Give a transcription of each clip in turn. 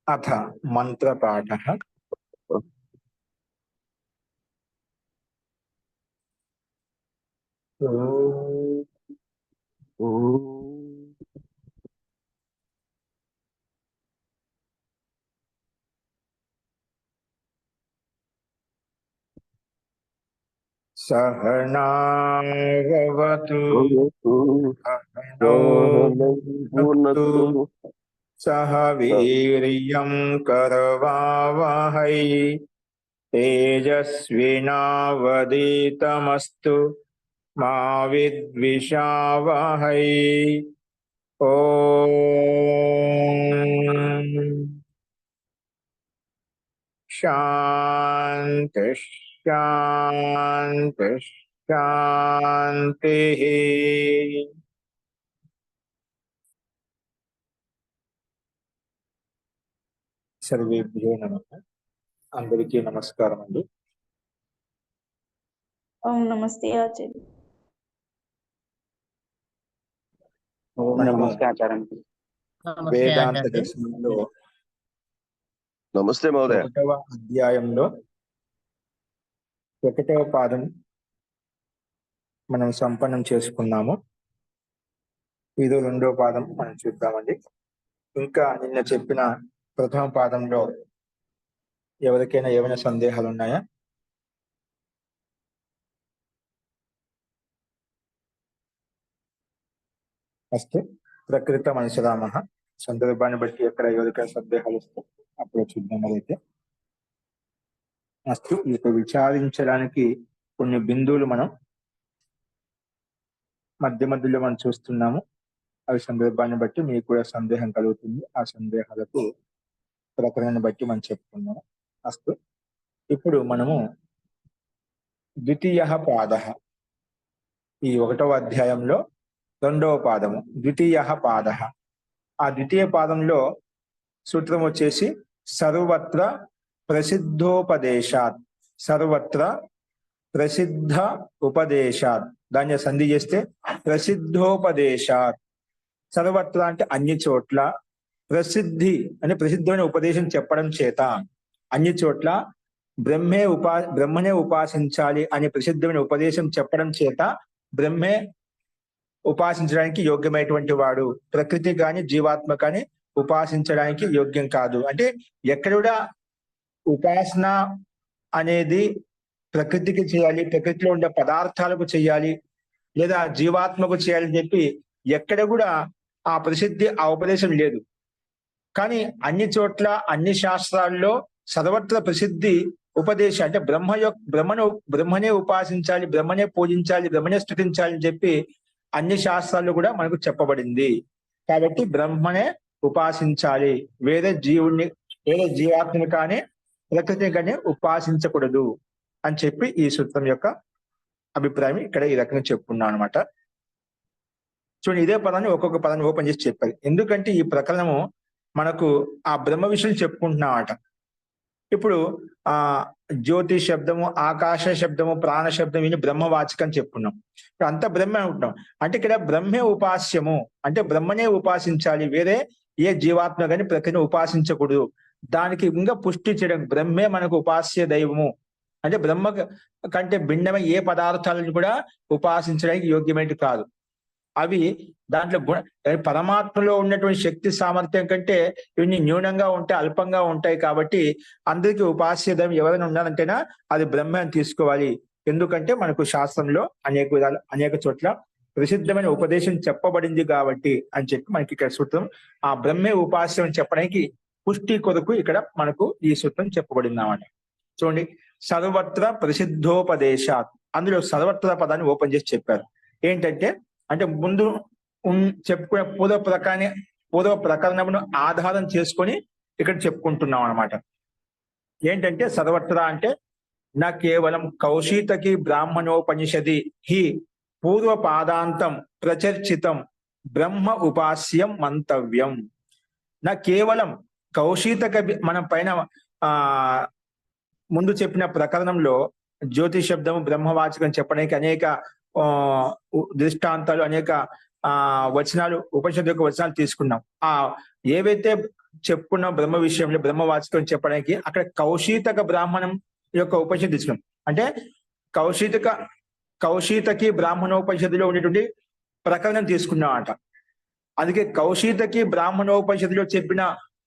अथ मंत्रपाठः। सहनावतु सहनौ सह वीर्यं करवावहै तेजस्विनावधीतमस्तु मा विद्विषावहै। ओम शांति शांति शांति। सर्वेभ्यो नमः। अंदरिकी नमस्कारम अंडी। ओम नमस्ते आचार्य। नमस्ते आचार्य। వేదాంత దర్శనంలో నమస్తే మహోదయ. 1వ అధ్యాయంలో 1వ పాదం మనం సంపన్నం చేసుకున్నాము. ఇది 2వ పాదం మనం చూద్దామండి. ఇంకా నిన్న చెప్పిన ప్రథమ పాదంలో ఎవరికైనా ఏమైనా సందేహాలు ఉన్నాయా? అస్తు ప్రకృత మనసురామః. సందర్భాన్ని బట్టి ఎక్కడ ఎవరికైనా సందేహాలు వస్తే అప్పుడు చూద్దాం. అయితే అస్తు ఇక విచారించడానికి కొన్ని బిందువులు మనం మధ్య మధ్యలో మనం చూస్తున్నాము. అవి సందర్భాన్ని బట్టి మీకు కూడా సందేహం కలుగుతుంది. ఆ సందేహాలకు ప్రకరణను బట్టి మనం చెప్పుకున్నాము. అస్తు ఇప్పుడు మనము ద్వితీయ పాద, ఈ 1వ అధ్యాయంలో 2వ పాదము ద్వితీయ పాద. ఆ ద్వితీయ పాదంలో సూత్రం వచ్చేసి సర్వత్ర ప్రసిద్ధోపదేశాత్. సర్వత్ర ప్రసిద్ధ ఉపదేశాత్. దాన్ని సంధి చేస్తే ప్రసిద్ధోపదేశాత్. సర్వత్ర అంటే అన్ని చోట్ల, ప్రసిద్ధి అంటే ప్రసిద్ధమైన ఉపదేశం చెప్పడం చేత, అన్ని చోట్ల బ్రహ్మనే ఉపాసించాలి అనే ప్రసిద్ధమైన ఉపదేశం చెప్పడం చేత బ్రహ్మే ఉపాసించడానికి యోగ్యమైనటువంటి వాడు. ప్రకృతి కానీ జీవాత్మ కానీ ఉపాసించడానికి యోగ్యం కాదు. అంటే ఎక్కడ కూడా ఉపాసన అనేది ప్రకృతికి చేయాలి, ప్రకృతిలో ఉండే పదార్థాలకు చేయాలి, లేదా జీవాత్మకు చేయాలని చెప్పి ఎక్కడ కూడా ఆ ప్రసిద్ధి, ఆ ఉపదేశం లేదు. కానీ అన్ని చోట్ల అన్ని శాస్త్రాల్లో సర్వత్ర ప్రసిద్ధి ఉపదేశం అంటే బ్రహ్మనే ఉపాసించాలి, బ్రహ్మనే పూజించాలి, బ్రహ్మనే స్తుతించాలి అని చెప్పి అన్ని శాస్త్రాల్లో కూడా మనకు చెప్పబడింది. కాబట్టి బ్రహ్మనే ఉపాసించాలి, వేరే జీవాత్మని కానీ ప్రకృతిని కానీ ఉపాసించకూడదు అని చెప్పి ఈ సూత్రం యొక్క అభిప్రాయం ఇక్కడ ఈ రకంగా చెప్పుకున్నాం అనమాట. చూడండి, ఇదే పదాన్ని ఒక్కొక్క పదాన్ని ఓపెన్ చేసి చెప్పారు. ఎందుకంటే ఈ ప్రకరణము మనకు ఆ బ్రహ్మ విషయం చెప్పుకుంటున్నామట. ఇప్పుడు ఆ జ్యోతి శబ్దము, ఆకాశ శబ్దము, ప్రాణ శబ్దం ఇవి బ్రహ్మవాచకం చెప్పుకున్నాం. ఇప్పుడు అంతా బ్రహ్మే ఉంటున్నాం. అంటే ఇక్కడ బ్రహ్మే ఉపాస్యము అంటే బ్రహ్మనే ఉపాసించాలి, వేరే ఏ జీవాత్మ కానీ ప్రకృతిని ఉపాసించకూడదు. దానికి ఇంకా పుష్టి చేయడం, బ్రహ్మే మనకు ఉపాస్య దైవము అంటే బ్రహ్మ కంటే భిన్నమైన ఏ పదార్థాలను కూడా ఉపాసించడానికి యోగ్యమైనది కాదు. అవి దాంట్లో పరమాత్మలో ఉన్నటువంటి శక్తి సామర్థ్యం కంటే ఇవన్నీ న్యూనంగా ఉంటాయి, అల్పంగా ఉంటాయి. కాబట్టి అందరికీ ఉపాస్య దైవం ఎవరైనా ఉన్నారంటేనా అది బ్రహ్మ అని తీసుకోవాలి. ఎందుకంటే మనకు శాస్త్రంలో అనేక చోట్ల ప్రసిద్ధమైన ఉపదేశం చెప్పబడింది కాబట్టి అని చెప్పి మనకి ఇక్కడ సూత్రం ఆ బ్రహ్మే ఉపాస్యం అని చెప్పడానికి పుష్టి కొరకు ఇక్కడ మనకు ఈ సూత్రం చెప్పబడింది అన్నమాట. చూడండి, సర్వత్ర ప్రసిద్ధోపదేశాత్. అందులో సర్వత్ర పదాన్ని ఓపెన్ చేసి చెప్పారు. ఏంటంటే అంటే ముందు చెప్పుకునే పూర్వ ప్రకరణమును ఆధారం చేసుకొని ఇక్కడ చెప్పుకుంటున్నాం అనమాట. ఏంటంటే సర్వత్ర అంటే నా కేవలం కౌశితకి బ్రాహ్మణోపనిషది హి పూర్వ పాదాంతం ప్రచర్చితం బ్రహ్మ ఉపాస్యం మంతవ్యం. నా కేవలం కౌశితక మనం పైన ముందు చెప్పిన ప్రకరణంలో జ్యోతి శబ్దము బ్రహ్మవాచకం చెప్పడానికి అనేక దృష్టాంతాలు, అనేక వచనాలు, ఉపనిషత్తు యొక్క వచనాలు తీసుకున్నాం. ఏవైతే చెప్పుకున్న బ్రహ్మ విషయంలో బ్రహ్మవాచకం చెప్పడానికి అక్కడ కౌశీతక బ్రాహ్మణం యొక్క ఉపనిషత్తు తీసుకున్నాం. అంటే కౌశీతకి బ్రాహ్మణోపనిషత్తులో ఉండేటువంటి ప్రకరణం తీసుకున్నాం అంట. అందుకే కౌశీతకి బ్రాహ్మణోపనిషత్తులో చెప్పిన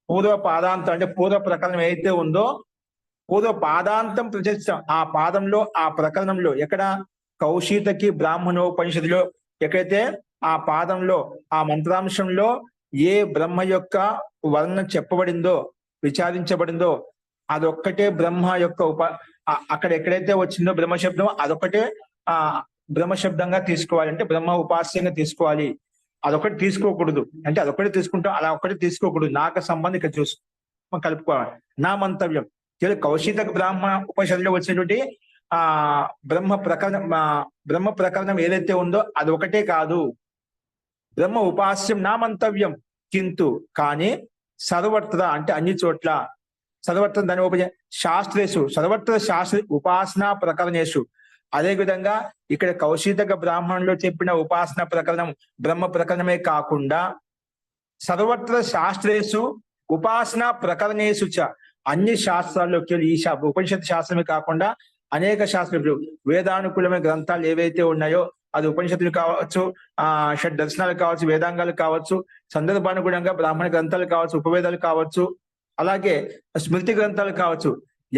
పూర్వ పాదాంతం అంటే పూర్వ ప్రకరణం ఏదైతే ఉందో పూర్వ పాదాంతం ప్రచరిస్తాం. ఆ పాదంలో ఆ ప్రకరణంలో ఎక్కడ కౌశీతకి బ్రాహ్మణోపనిషత్తులో ఎక్కడైతే ఆ పాదంలో ఆ మంత్రాంశంలో ఏ బ్రహ్మ యొక్క వర్ణన చెప్పబడిందో విచారించబడిందో అదొక్కటే బ్రహ్మ యొక్క అక్కడ ఎక్కడైతే వచ్చిందో బ్రహ్మ శబ్దం అదొక్కటే బ్రహ్మ శబ్దంగా తీసుకోవాలి. అంటే బ్రహ్మ ఉపాస్యంగా తీసుకోవాలి. అదొకటి తీసుకోకూడదు. అంటే అదొకటి తీసుకుంటాం, అలా ఒకటి తీసుకోకూడదు. నాకు సంబంధం ఇక్కడ కలుపుకోవాలి. నా మంతవ్యం కౌశిక బ్రాహ్మణ ఉపనిషత్తులో వచ్చినటువంటి బ్రహ్మ ప్రకరణం ఏదైతే ఉందో అది ఒకటే కాదు. బ్రహ్మ ఉపాస్యం నా మంతవ్యం కింటు కానీ సర్వత్ర అంటే అన్ని చోట్ల సర్వత్ర దాని శాస్త్రేషు సర్వత్ర శాస్త్ర ఉపాసనా ప్రకరణేషు. అదే విధంగా ఇక్కడ కౌశిక బ్రాహ్మణంలో చెప్పిన ఉపాసన ప్రకరణం బ్రహ్మ ప్రకరణమే కాకుండా సర్వత్ర శాస్త్రేషు ఉపాసనా ప్రకరణేషు చ అన్ని శాస్త్రాల్లోకి ఈ ఉపనిషత్ శాస్త్రమే కాకుండా అనేక శాస్త్రాలు వేదానుకూలమైన గ్రంథాలు ఏవైతే ఉన్నాయో అది ఉపనిషత్తులు కావచ్చు, షడ్ దర్శనాలు కావచ్చు, వేదాంగాలు కావచ్చు, సందర్భానుగుణంగా బ్రాహ్మణ గ్రంథాలు కావచ్చు, ఉపవేదాలు కావచ్చు, అలాగే స్మృతి గ్రంథాలు కావచ్చు.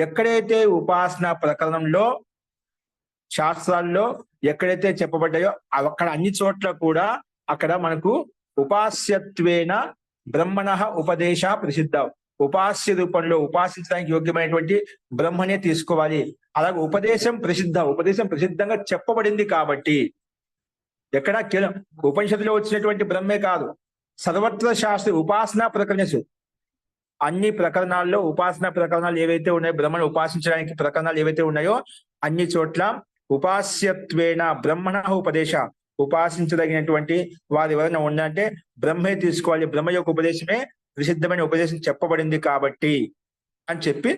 ఎక్కడైతే ఉపాసన ప్రకరణంలో శాస్త్రాల్లో ఎక్కడైతే చెప్పబడ్డాయో అక్కడ అన్ని చోట్ల కూడా అక్కడ మనకు ఉపాస్యత్వేన బ్రహ్మణ ఉపదేశ ప్రసిద్ధ. ఉపాస్య రూపంలో ఉపాసించడానికి యోగ్యమైనటువంటి బ్రహ్మనే తీసుకోవాలి. అలాగే ఉపదేశం ప్రసిద్ధంగా చెప్పబడింది కాబట్టి ఎక్కడ కేవలం ఉపనిషత్తులో వచ్చినటువంటి బ్రహ్మే కాదు, సర్వత్ర శాస్త్ర ఉపాసనా ప్రకరణసు అన్ని ప్రకరణాల్లో ఉపాసనా ప్రకరణాలు ఏవైతే ఉన్నాయో బ్రహ్మను ఉపాసించడానికి ప్రకరణాలు ఏవైతే ఉన్నాయో అన్ని చోట్ల ఉపాస్యత్వేన బ్రహ్మణ ఉపదేశ ఉపాసించదగినటువంటి వారు ఎవరైనా ఉందంటే బ్రహ్మే తీసుకోవాలి. బ్రహ్మ యొక్క ఉపదేశమే ప్రసిద్ధమైన ఉపదేశం చెప్పబడింది కాబట్టి అని చెప్పి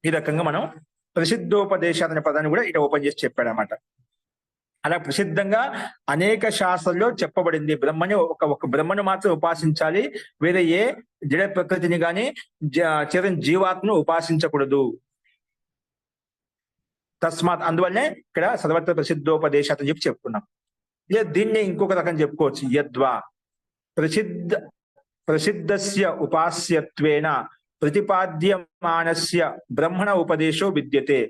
ఈ రకంగా మనం ప్రసిద్ధోపదేశాలు అనే పదాన్ని కూడా ఇట ఓపెన్ చేసి చెప్పాడు అన్నమాట. అలా ప్రసిద్ధంగా అనేక శాస్త్రాల్లో చెప్పబడింది బ్రహ్మని ఒక బ్రహ్మను మాత్రం ఉపాసించాలి, వేరే ఏ జడ ప్రకృతిని కానీ జీవాత్మను ఉపాసించకూడదు. తస్మాత్ అందువల్లనే ఇక్కడ సర్వత్ర ప్రసిద్ధోపదేశాలు అని చెప్పి చెప్పుకున్నాం. దీన్ని ఇంకొక రకం చెప్పుకోవచ్చు. యద్వా ప్రసిద్ధస్య ఉపాస్యత్వేన ప్రతిపాద్యమానస్య బ్రహ్మణ ఉపదేశో విద్యతే.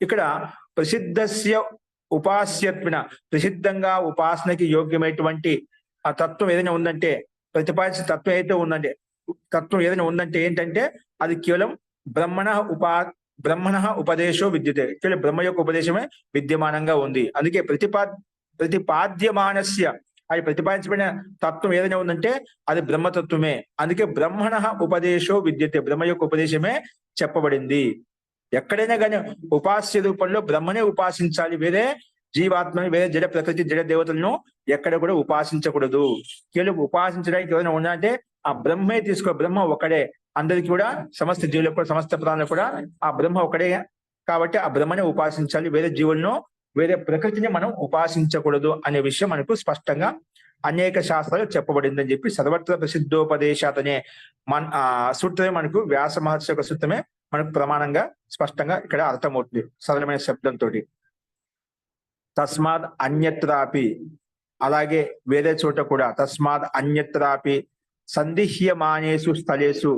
ఇక్కడ ప్రసిద్ధస్య ఉపాస్యత్వేన ప్రసిద్ధంగా ఉపాసనకి యోగ్యమైనటువంటి ఆ తత్వం ఏదైనా ఉందంటే ప్రతిపాదించిన తత్వం ఏదైనా ఉందంటే ఏంటంటే అది కేవలం బ్రహ్మణ ఉపదేశో విద్యతే. కేవలం బ్రహ్మ యొక్క ఉపదేశమే విద్యమానంగా ఉంది. అందుకే ప్రతిపాద్యమానస్య అది ప్రతిపాదించబడిన తత్వం ఏదైనా ఉందంటే అది బ్రహ్మతత్వమే. అందుకే బ్రహ్మణ ఉపదేశో విద్యతే, బ్రహ్మ యొక్క ఉపదేశమే చెప్పబడింది. ఎక్కడైనా కానీ ఉపాస్య రూపంలో బ్రహ్మనే ఉపాసించాలి, వేరే జీవాత్మని వేరే జడ ప్రకృతి జడ దేవతలను ఎక్కడ కూడా ఉపాసించకూడదు. కేవలం ఉపాసించడానికి ఏదైనా ఉందంటే ఆ బ్రహ్మే బ్రహ్మ ఒకడే. అందరికి కూడా సమస్త జీవులకు కూడా సమస్త ప్రాణులకు కూడా ఆ బ్రహ్మ ఒకడే కాబట్టి ఆ బ్రహ్మనే ఉపాసించాలి, వేరే జీవులను వేరే ప్రకృతిని మనం ఉపాసించకూడదు అనే విషయం మనకు స్పష్టంగా అనేక శాస్త్రాలు చెప్పబడిందని చెప్పి సర్వత్ర ప్రసిద్ధోపదేశాత్ అనే సూత్రమే మనకు వ్యాస మహర్షి యొక్క సూత్రమే మనకు ప్రమాణంగా స్పష్టంగా ఇక్కడ అర్థమవుతుంది సరళమైన శబ్దంతో. తస్మాత్ అన్యత్రాపి అలాగే వేరే చోట కూడా తస్మాత్ అన్యత్రాపి సందిహ్యమానేసు స్థలేసు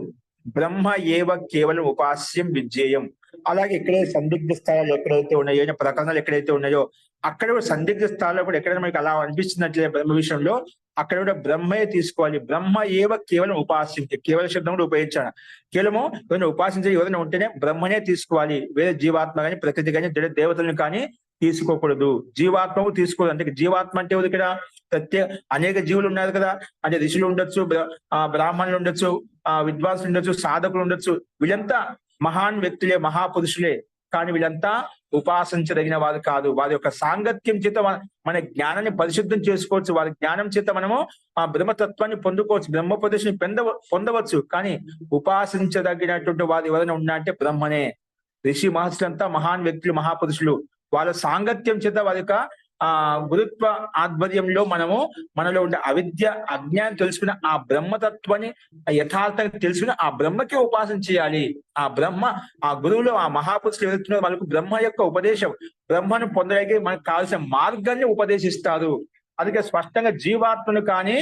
బ్రహ్మ ఏవ కేవలం ఉపాస్యం విజ్ఞేయం. అలాగే ఎక్కడైతే సందిగ్ధ స్థలాలు ఎక్కడైతే ఉన్నాయో ప్రకరణాలు ఎక్కడైతే ఉన్నాయో అక్కడ కూడా సందిగ్ధ స్థలాల్లో కూడా ఎక్కడైనా మనకి అలా అనిపిస్తున్నట్లే బ్రహ్మ విషయంలో అక్కడ కూడా బ్రహ్మే తీసుకోవాలి. బ్రహ్మ ఏవ కేవలం ఉపాసించే కేవల శబ్దం కూడా ఉపయోగించాను. కేవలము ఎవరైనా ఉపాసించే ఎవరైనా ఉంటేనే బ్రహ్మనే తీసుకోవాలి, వేరే జీవాత్మ కానీ ప్రకృతి కానీ దేవతలను కానీ తీసుకోకూడదు. జీవాత్మకు తీసుకోదు. అంటే జీవాత్మ అంటే ఇక్కడ అనేక జీవులు ఉన్నారు కదా, అంటే ఋషులు ఉండొచ్చు, బ్రాహ్మణులు ఉండొచ్చు, విద్వాంసులు ఉండొచ్చు, సాధకులు ఉండొచ్చు. వీళ్ళంతా మహాన్ వ్యక్తులే, మహాపురుషులే. కానీ వీళ్ళంతా ఉపాసించదగిన వారు కాదు. వారి యొక్క సాంగత్యం చేత మన జ్ఞానాన్ని పరిశుద్ధం చేసుకోవచ్చు. వారి జ్ఞానం చేత మనము ఆ బ్రహ్మతత్వాన్ని పొందుకోవచ్చు, బ్రహ్మోపదేశం పొందవచ్చు. కానీ ఉపాసించదగినటువంటి వారు ఎవరైనా ఉన్నా అంటే బ్రహ్మనే. ఋషి మహర్షులంతా మహాన్ వ్యక్తులు, మహాపురుషులు. వాళ్ళ సాంగత్యం చేత వారి యొక్క గురుత్వ ఆధ్వర్యంలో మనలో ఉండే అవిద్య అజ్ఞానం తెలుసుకున్న ఆ బ్రహ్మతత్వాన్ని యథార్థంగా తెలుసుకుని ఆ బ్రహ్మకే ఉపాసన చేయాలి. ఆ గురువులు ఆ మహాపురుషులు ఎవరుతున్నారో వాళ్ళకు బ్రహ్మ యొక్క ఉపదేశం, బ్రహ్మను పొందడానికి మనకు కావాల్సిన మార్గాన్ని ఉపదేశిస్తారు. అందుకే స్పష్టంగా జీవాత్మను కానీ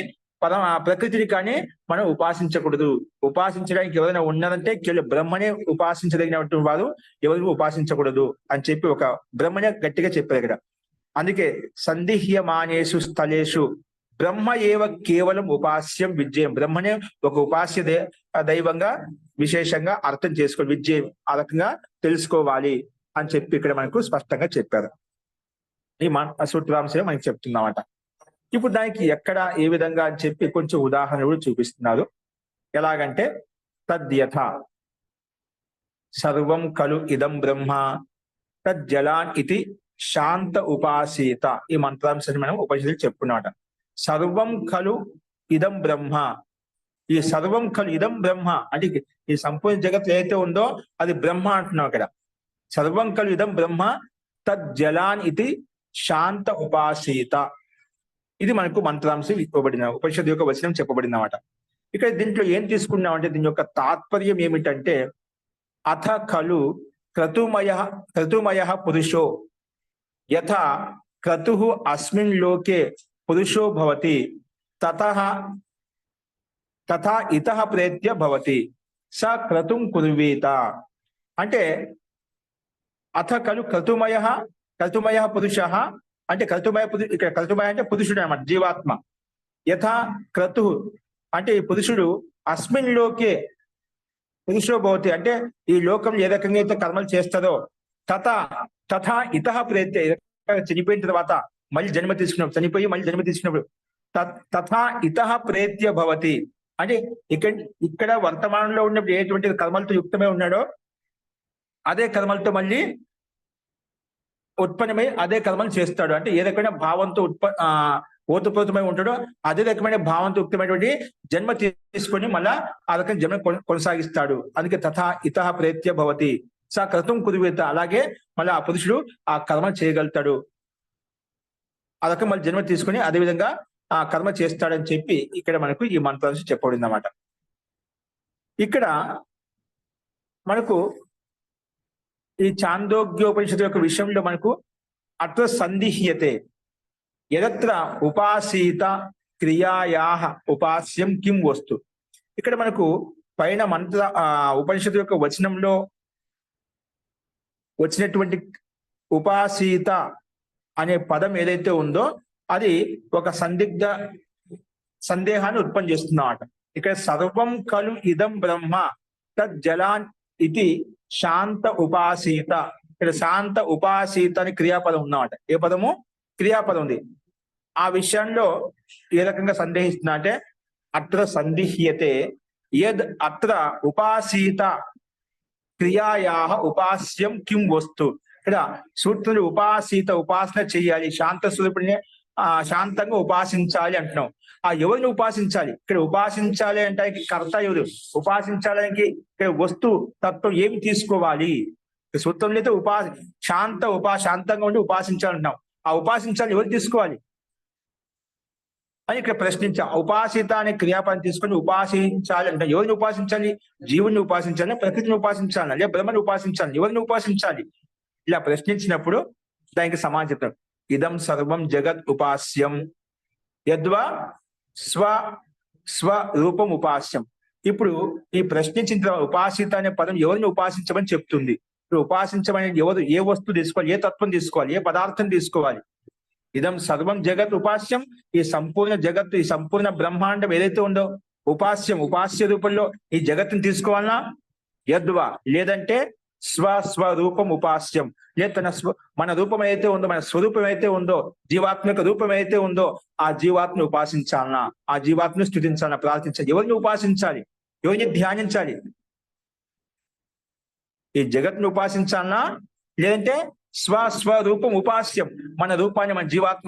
ప్రకృతిని కానీ మనం ఉపాసించకూడదు. ఉపాసించడానికి ఎవరైనా ఉన్నారంటే కేవలం బ్రహ్మనే ఉపాసించదగినటువంటి వారు ఎవరు ఉపాసించకూడదు అని చెప్పి ఒక బ్రహ్మనే గట్టిగా చెప్పారు ఇక్కడ. అందుకే సందిహ్యమానేషు స్థలేషు బ్రహ్మ ఏవ కేవలం ఉపాస్యం విద్యేయం. బ్రహ్మనే ఒక ఉపాస్య దైవంగా విశేషంగా అర్థం చేసుకోవాలి, విద్యేయం ఆ రకంగా తెలుసుకోవాలి అని చెప్పి ఇక్కడ మనకు స్పష్టంగా చెప్పారు. ఈ సూత్రాంశం మనకి చెప్తున్నమాట. ఇప్పుడు దానికి ఎక్కడ ఏ విధంగా అని చెప్పి కొంచెం ఉదాహరణ కూడా చూపిస్తున్నారు. ఎలాగంటే తద్యథ సర్వం ఖలు ఇదం బ్రహ్మ తజ్జలాన్ ఇది శాంత ఉపాసీత. ఈ మంత్రాంశాన్ని మనం ఉపనిషత్తులు చెప్పుకున్నమాట. సర్వం ఖలు ఇదం బ్రహ్మ, ఈ సర్వం ఖలు ఇదం బ్రహ్మ అంటే ఈ సంపూర్ణ జగత్తు ఏదైతే ఉందో అది బ్రహ్మ అంటున్నాం ఇక్కడ. సర్వం ఖలు ఇదం బ్రహ్మ తజ్జలాన్ ఇది శాంత ఉపాసీత. ఇది మనకు మంత్రాంశం ఇవ్వబడిన ఉపనిషత్తు యొక్క వచనం చెప్పబడింది అన్నమాట. ఇక్కడ దీంట్లో ఏం తీసుకున్నామంటే దీని యొక్క తాత్పర్యం ఏమిటంటే అథ ఖలు క్రతుమయ పురుషో యథా క్రతు అస్మిన్ లోకే పురుషో భవతి తథా ఇతః ప్రేత్య భవతి స క్రతుం కుర్వీత. అంటే అథ ఖలు క్రతుమయ పురుష అంటే ఇక్కడ క్రతుమయ అంటే పురుషుడు అన్నమాట, జీవాత్మ. యథా క్రతు అంటే ఈ పురుషుడు అస్మిన్ లోకే పురుషో భవతి అంటే ఈ లోకంలో ఏ రకంగా అయితే కర్మలు చేస్తారో తథా ఇతః ప్రేత్య చనిపోయిన తర్వాత మళ్ళీ జన్మ తీసుకున్నప్పుడు, చనిపోయి మళ్ళీ జన్మ తీసుకున్నప్పుడు తథా ఇతః ప్రేత్య భవతి అంటే ఇక్కడ వర్తమానంలో ఉన్నప్పుడు ఎటువంటి కర్మలతో యుక్తమై ఉన్నాడో అదే కర్మలతో మళ్ళీ ఉత్పన్నమై అదే కర్మలు చేస్తాడు. అంటే ఏ రకమైన భావంతో ఓతప్రోతమై ఉంటాడో అదే రకమైన భావంతో యుక్తమైనటువంటి జన్మ తీసుకొని మళ్ళా ఆ రకమైన జన్మ కొనసాగిస్తాడు. అందుకే తథా ఇతః ప్రేత్య భవతి స క్రతుం కుర్వీత. అలాగే మళ్ళీ ఆ పురుషుడు ఆ కర్మ చేయగలుగుతాడు, ఆ రకం మళ్ళీ జన్మ తీసుకొని అదే విధంగా ఆ కర్మ చేస్తాడని చెప్పి ఇక్కడ మనకు ఈ మంత్రాంశం చెప్పబడింది అన్నమాట. ఇక్కడ మనకు ఈ చాందోగ్యోపనిషత్తు యొక్క విషయంలో మనకు అత్ర సందిహ్యతే యదత్ర ఉపాసీత క్రియాయాః ఉపాస్యం కిం వస్తు. ఇక్కడ మనకు పైన ఉపనిషత్తు యొక్క వచనంలో వచ్చినటువంటి ఉపాసీత అనే పదం ఏదైతే ఉందో అది ఒక సందేహాన్ని ఉత్పన్నం చేస్తున్నమాట. ఇక్కడ సర్వం ఖలు ఇదం బ్రహ్మ తజ్జలాన్ ఇది శాంత ఉపాసీత. ఇక్కడ శాంత ఉపాసీత అని క్రియాపదం ఉన్నమాట. ఏ పదము? క్రియాపదం ఉంది. ఆ విషయంలో ఏ రకంగా సందేహిస్తున్నా అంటే అత్ర సందిహ్యతే యద్ అత్ర ఉపాసీత క్రియాయాః ఉపాస్యం కిం వస్తు. ఇక్కడ సూత్రుడు ఉపాసీత ఉపాసన చేయాలి, శాంత స్వరూపుడిని శాంతంగా ఉపాసించాలి అంటున్నాం. ఆ ఎవరిని ఉపాసించాలి? ఇక్కడ ఉపాసించాలి అంటే కర్త ఎవరు? ఉపాసించడానికి ఇక్కడ వస్తు తత్వం ఏమి తీసుకోవాలి? సూత్రంలో అయితే శాంతంగా ఉండి ఉపాసించాలంటున్నాం. ఆ ఉపాసించాలి ఎవరు తీసుకోవాలి అని ఇక్కడ ప్రశ్నించా. ఉపాసిత అనే క్రియాపదం తీసుకొని ఉపాసించాలి అంటే ఎవరిని ఉపాసించాలి? జీవుని ఉపాసించాలి, ప్రకృతిని ఉపాసించాలి, లేదా బ్రహ్మని ఉపాసించాలి, ఎవరిని ఉపాసించాలి? ఇలా ప్రశ్నించినప్పుడు దానికి సమాధానం చెప్తాడు. ఇదం సర్వం జగత్ ఉపాస్యం యద్వా స్వరూపం ఉపాస్యం. ఇప్పుడు ఈ ప్రశ్నించిన తర్వాత ఉపాసిత అనే పదం ఎవరిని ఉపాసించమని చెప్తుంది. ఇప్పుడు ఉపాసించమని ఎవరు, ఏ వస్తువు తీసుకోవాలి, ఏ తత్వం తీసుకోవాలి, ఏ పదార్థం తీసుకోవాలి? ఇదం సర్వం జగత్ ఉపాస్యం. ఈ సంపూర్ణ జగత్తు, ఈ సంపూర్ణ బ్రహ్మాండం ఏదైతే ఉందో ఉపాస్య రూపంలో ఈ జగత్తుని తీసుకోవాలన్నా యద్వా, లేదంటే స్వరూపం ఉపాస్యం, లేదా మన రూపం అయితే ఉందో, మన స్వరూపం అయితే ఉందో, జీవాత్మక రూపం అయితే ఉందో ఆ జీవాత్మను ఉపాసించాలన్నా, ఆ జీవాత్మను స్తుతించాలన్నా, ప్రార్థించాలి. ఎవరిని ఉపాసించాలి? ఎవరిని ధ్యానించాలి? ఈ జగత్ను ఉపాసించాలన్నా లేదంటే స్వరూపం ఉపాస్యం, మన రూపాన్ని,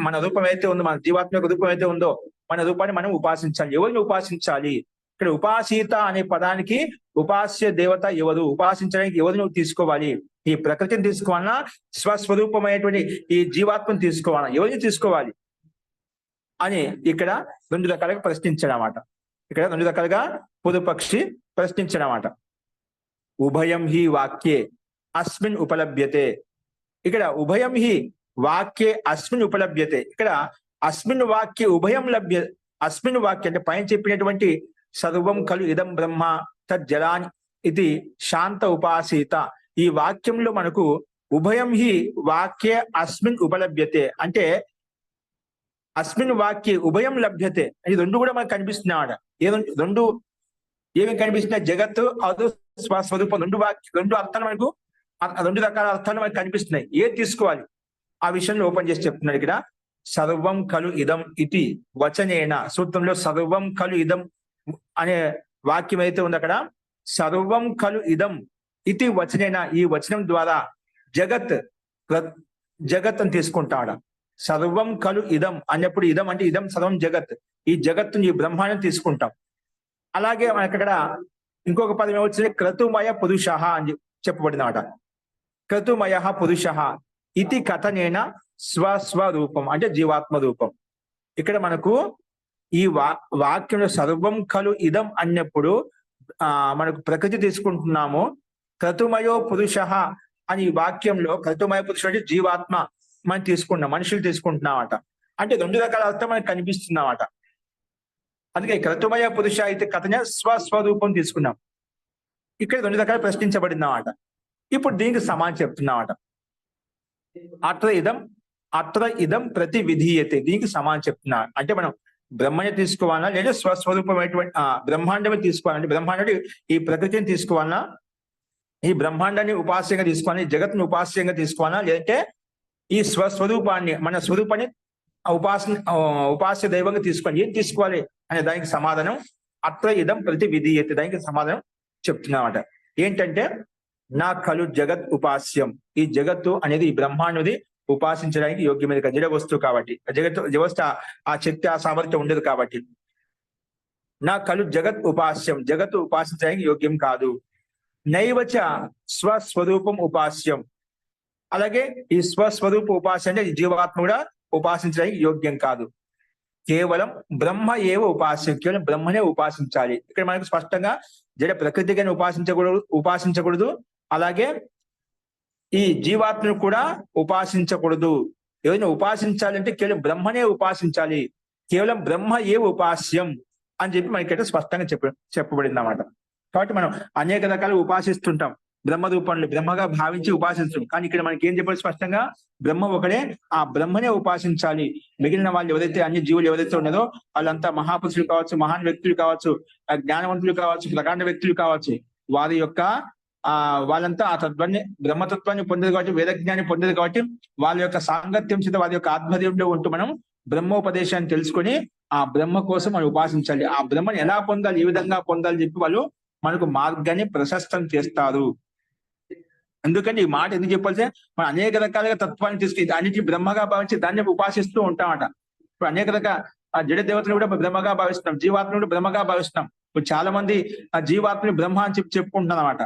మన రూపం అయితే ఉందో, మన జీవాత్మక రూపం అయితే ఉందో మన రూపాన్ని మనం ఉపాసించాలి. ఎవరిని ఉపాసించాలి? ఇక్కడ ఉపాసీత అనే పదానికి ఉపాస్య దేవత ఎవరు, ఉపాసించడానికి ఎవరు నువ్వు తీసుకోవాలి, ఈ ప్రకృతిని తీసుకోవాలన్నా స్వస్వరూపమైనటువంటి ఈ జీవాత్మను తీసుకోవాలన్నా ఎవరిని తీసుకోవాలి అని ఇక్కడ రెండు రకాలుగా ప్రశ్నించడమాట. ఇక్కడ రెండు రకాలుగా పూర్వపక్షి ప్రశ్నించడమాట. ఉభయం హి వాక్యే అస్మిన్ ఉపలభ్యతే. ఇక్కడ ఉభయం హి వాక్యే అస్మిన్ ఉపలభ్యతే. ఇక్కడ అస్మిన్ వాక్య ఉభయం లభ్య. అస్మిన్ వాక్య అంటే పైన చెప్పినటువంటి సర్వం ఖలు ఇదం బ్రహ్మ తజ్జలాన్ ఇది శాంత ఉపాసీత, ఈ వాక్యంలో మనకు ఉభయం హి వాక్యే అస్మిన్ ఉపలభ్యతే అంటే అస్మిన్ వాక్య ఉభయం లభ్యతే అది రెండు కూడా మనకు కనిపిస్తున్నాడ. రెండు ఏమేమి కనిపిస్తున్నాయి, జగత్తు అది స్వస్వరూపం, రెండు అర్థాలు మనకు, రెండు రకాల అర్థాలు మనకు కనిపిస్తున్నాయి. ఏది తీసుకోవాలి ఆ విషయంలో ఓపెన్ చేసి చెప్తున్నాడు. ఇక్కడ సర్వం ఖలు ఇదం ఇది వచనేన, సూత్రంలో సర్వం ఖలు ఇదం అనే వాక్యం అయితే ఉంది అక్కడ, సర్వం ఖలు ఇదం ఇది వచనేన, ఈ వచనం ద్వారా జగత్ అని తీసుకుంటాడు. సర్వం ఖలు ఇదం అన్నప్పుడు ఇదం అంటే ఇదం సర్వం జగత్, ఈ జగత్తుని ఈ బ్రహ్మాండం తీసుకుంటాం. అలాగే మనకి అక్కడ ఇంకొక పదం ఏమొచ్చింది, క్రతుమయ పురుష అని చెప్పబడినమాట. క్రతుమయ పురుష ఇది కథనేన స్వస్వరూపం అంటే జీవాత్మ రూపం. ఇక్కడ మనకు ఈ వాక్యంలో సర్వం ఖలు ఇదం అన్నప్పుడు మనకు ప్రకృతి తీసుకుంటున్నాము. క్రతుమయో పురుష అని ఈ వాక్యంలో క్రతుమయ పురుషుడు అంటే జీవాత్మ మనం తీసుకుంటున్నాం, మనుషులు తీసుకుంటున్నామట. అంటే రెండు రకాల అర్థం మనకు కనిపిస్తున్నామట. అందుకే క్రతుమయ పురుష అయితే కథనే స్వస్వరూపం తీసుకున్నాం. ఇక్కడ రెండు రకాలు ప్రశ్నించబడిందన్నమాట. ఇప్పుడు దీనికి సమానం చెప్తున్నామట. అత్ర ఇదం ప్రతి విధీయతే, దీనికి సమానం చెప్తున్నా. అంటే మనం బ్రహ్మని తీసుకోవాలన్నా లేదా స్వస్వరూపమైనటువంటి బ్రహ్మాండమే తీసుకోవాలంటే బ్రహ్మాండ ఈ ప్రకృతిని తీసుకోవాలన్నా, ఈ బ్రహ్మాండాన్ని ఉపాస్యంగా తీసుకోవాలని, జగత్తుని ఉపాస్యంగా తీసుకోవాలన్నా, లేదంటే ఈ స్వస్వరూపాన్ని మన స్వరూపాన్ని ఉపాస్య దైవంగా తీసుకోవాలి, ఏం తీసుకోవాలి అనే దానికి సమాధానం అత్ర ఇదం ప్రతి విధీయతే, దానికి సమాధానం చెప్తున్నామట. ఏంటంటే నా ఖలు జగత్ ఉపాస్యం, ఈ జగత్తు అనేది ఈ బ్రహ్మాండది ఉపాసించడానికి యోగ్యమైన జడ వస్తువు కాబట్టి, జగత్ ఆ శక్తి ఆ సామర్థ్యం ఉండదు కాబట్టి, నా ఖలు జగత్ ఉపాస్యం, జగత్తు ఉపాసించడానికి యోగ్యం కాదు. నైవచ స్వస్వరూపం ఉపాస్యం, అలాగే ఈ స్వస్వరూప ఉపాసన అంటే జీవాత్మ కూడా ఉపాసించడానికి యోగ్యం కాదు. కేవలం బ్రహ్మ ఏవ ఉపాస్యం, కేవలం బ్రహ్మనే ఉపాసించాలి. ఇక్కడ మనకు స్పష్టంగా జడ ప్రకృతిగానే ఉపాసించకూడదు, అలాగే ఈ జీవాత్మను కూడా ఉపాసించకూడదు. ఏదైనా ఉపాసించాలంటే కేవలం బ్రహ్మనే ఉపాసించాలి, కేవలం బ్రహ్మ ఏ ఉపాస్యం అని చెప్పి మనకి స్పష్టంగా చెప్పబడింది అన్నమాట. కాబట్టి మనం అనేక రకాలు ఉపాసిస్తుంటాం, బ్రహ్మ రూపంలో బ్రహ్మగా భావించి ఉపాసిస్తుంటాం. కానీ ఇక్కడ మనకి ఏం చెప్పాలి స్పష్టంగా, బ్రహ్మ ఒకడే, ఆ బ్రహ్మనే ఉపాసించాలి. మిగిలిన వాళ్ళు ఎవరైతే అన్ని జీవులు ఎవరైతే ఉన్నదో వాళ్ళంతా మహాపురుషులు కావచ్చు, మహాన్ వ్యక్తులు కావచ్చు, జ్ఞానవంతులు కావచ్చు, ప్రకాండ వ్యక్తులు కావచ్చు, వారి యొక్క వాళ్ళంతా ఆ తత్వాన్ని బ్రహ్మతత్వాన్ని పొందేది కాబట్టి, వేదజ్ఞాన్ని పొందేది కాబట్టి, వాళ్ళ యొక్క సాంగత్యం చేత వారి యొక్క ఆధ్వర్యంలో ఉంటూ మనం బ్రహ్మోపదేశాన్ని తెలుసుకొని ఆ బ్రహ్మ కోసం మనం ఉపాసించాలి. ఆ బ్రహ్మని ఎలా పొందాలి, ఏ విధంగా పొందాలి చెప్పి వాళ్ళు మనకు మార్గాన్ని ప్రశస్తం చేస్తారు. ఎందుకంటే ఈ మాట ఎందుకు చెప్పాల్సి, మనం అనేక రకాలుగా తత్వాన్ని తీసుకుని అన్నిటి బ్రహ్మగా భావించి దాన్ని ఉపాసిస్తూ ఉంటామట. ఇప్పుడు అనేక రకాల జడ దేవతలు కూడా బ్రహ్మగా భావిస్తున్నాం, జీవాత్మను కూడా బ్రహ్మగా భావిస్తున్నాం. ఇప్పుడు చాలా మంది ఆ జీవాత్మని బ్రహ్మ అని చెప్పుకుంటున్నారు అనమాట.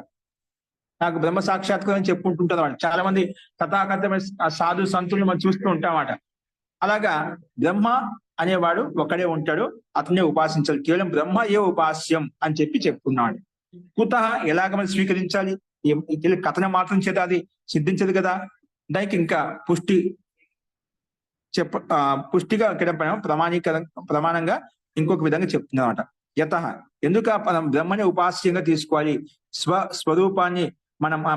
నాకు బ్రహ్మ సాక్షాత్కారం అని చెప్పుకుంటుంటారు అన్నమాట. చాలా మంది తథాగతమైన సాధు సంతులను మనం చూస్తూ ఉంటామట. అలాగా బ్రహ్మ అనేవాడు ఒకడే ఉంటాడు, అతనే ఉపాసించాలి, కేవలం బ్రహ్మ ఏ ఉపాస్యం అని చెప్పుకున్నాడు. కుతః ఎలాగ మనం స్వీకరించాలి, కథన మాత్రం చేత అది సిద్ధించదు కదా, దానికి ఇంకా పుష్టిగా ఇక్కడ ప్రమాణంగా ఇంకొక విధంగా చెప్తున్నమాట. యతః ఎందుకు మనం బ్రహ్మని ఉపాస్యంగా తీసుకోవాలి, స్వరూపాన్ని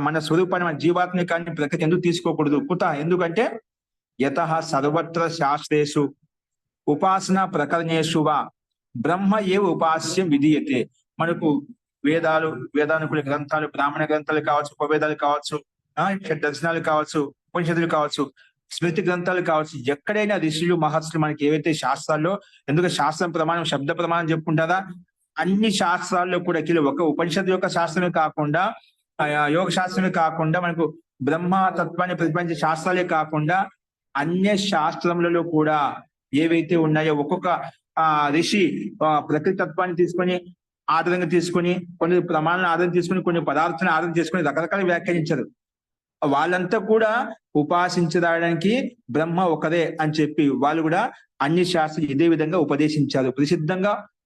మన స్వరూపాన్ని మన జీవాత్మని కానీ ప్రకృతి ఎందుకు తీసుకోకూడదు. కుతః ఎందుకంటే యతః సర్వత్ర శాస్త్రేషు ఉపాసన ప్రకరణేషు వా బ్రహ్మ ఏ ఉపాస్యం విధీయతే. మనకు వేదానుకూల గ్రంథాలు, బ్రాహ్మణ గ్రంథాలు కావచ్చు, ఉపవేదాలు కావచ్చు, దర్శనాలు కావచ్చు, ఉపనిషత్తులు కావచ్చు, స్మృతి గ్రంథాలు కావచ్చు, ఎక్కడైనా ఋషులు మహర్షులు మనకి ఏవైతే శాస్త్రాల్లో, ఎందుకంటే శాస్త్రం ప్రమాణం శబ్ద ప్రమాణం చెప్పుకుంటారా, అన్ని శాస్త్రాల్లో కూడా ఒక ఉపనిషత్తు యొక్క శాస్త్రమే కాకుండా, యోగ శాస్త్రమే కాకుండా, మనకు బ్రహ్మ తత్వాన్ని ప్రతిపాదించే శాస్త్రాలే కాకుండా అన్య శాస్త్రములలో కూడా ఏవైతే ఉన్నాయో ఒక్కొక్క ఋషి ప్రకృతి తత్వాన్ని తీసుకొని ఆధారంగా తీసుకుని, కొన్ని ప్రమాణాలను ఆధారం తీసుకుని, కొన్ని పదార్థాలను ఆధారం చేసుకుని రకరకాల వ్యాఖ్యానించారు. వాళ్ళంతా కూడా ఉపాసించడానికి బ్రహ్మ ఒకరే అని చెప్పి వాళ్ళు కూడా అన్ని శాస్త్రాలు ఇదే విధంగా ఉపదేశించారు.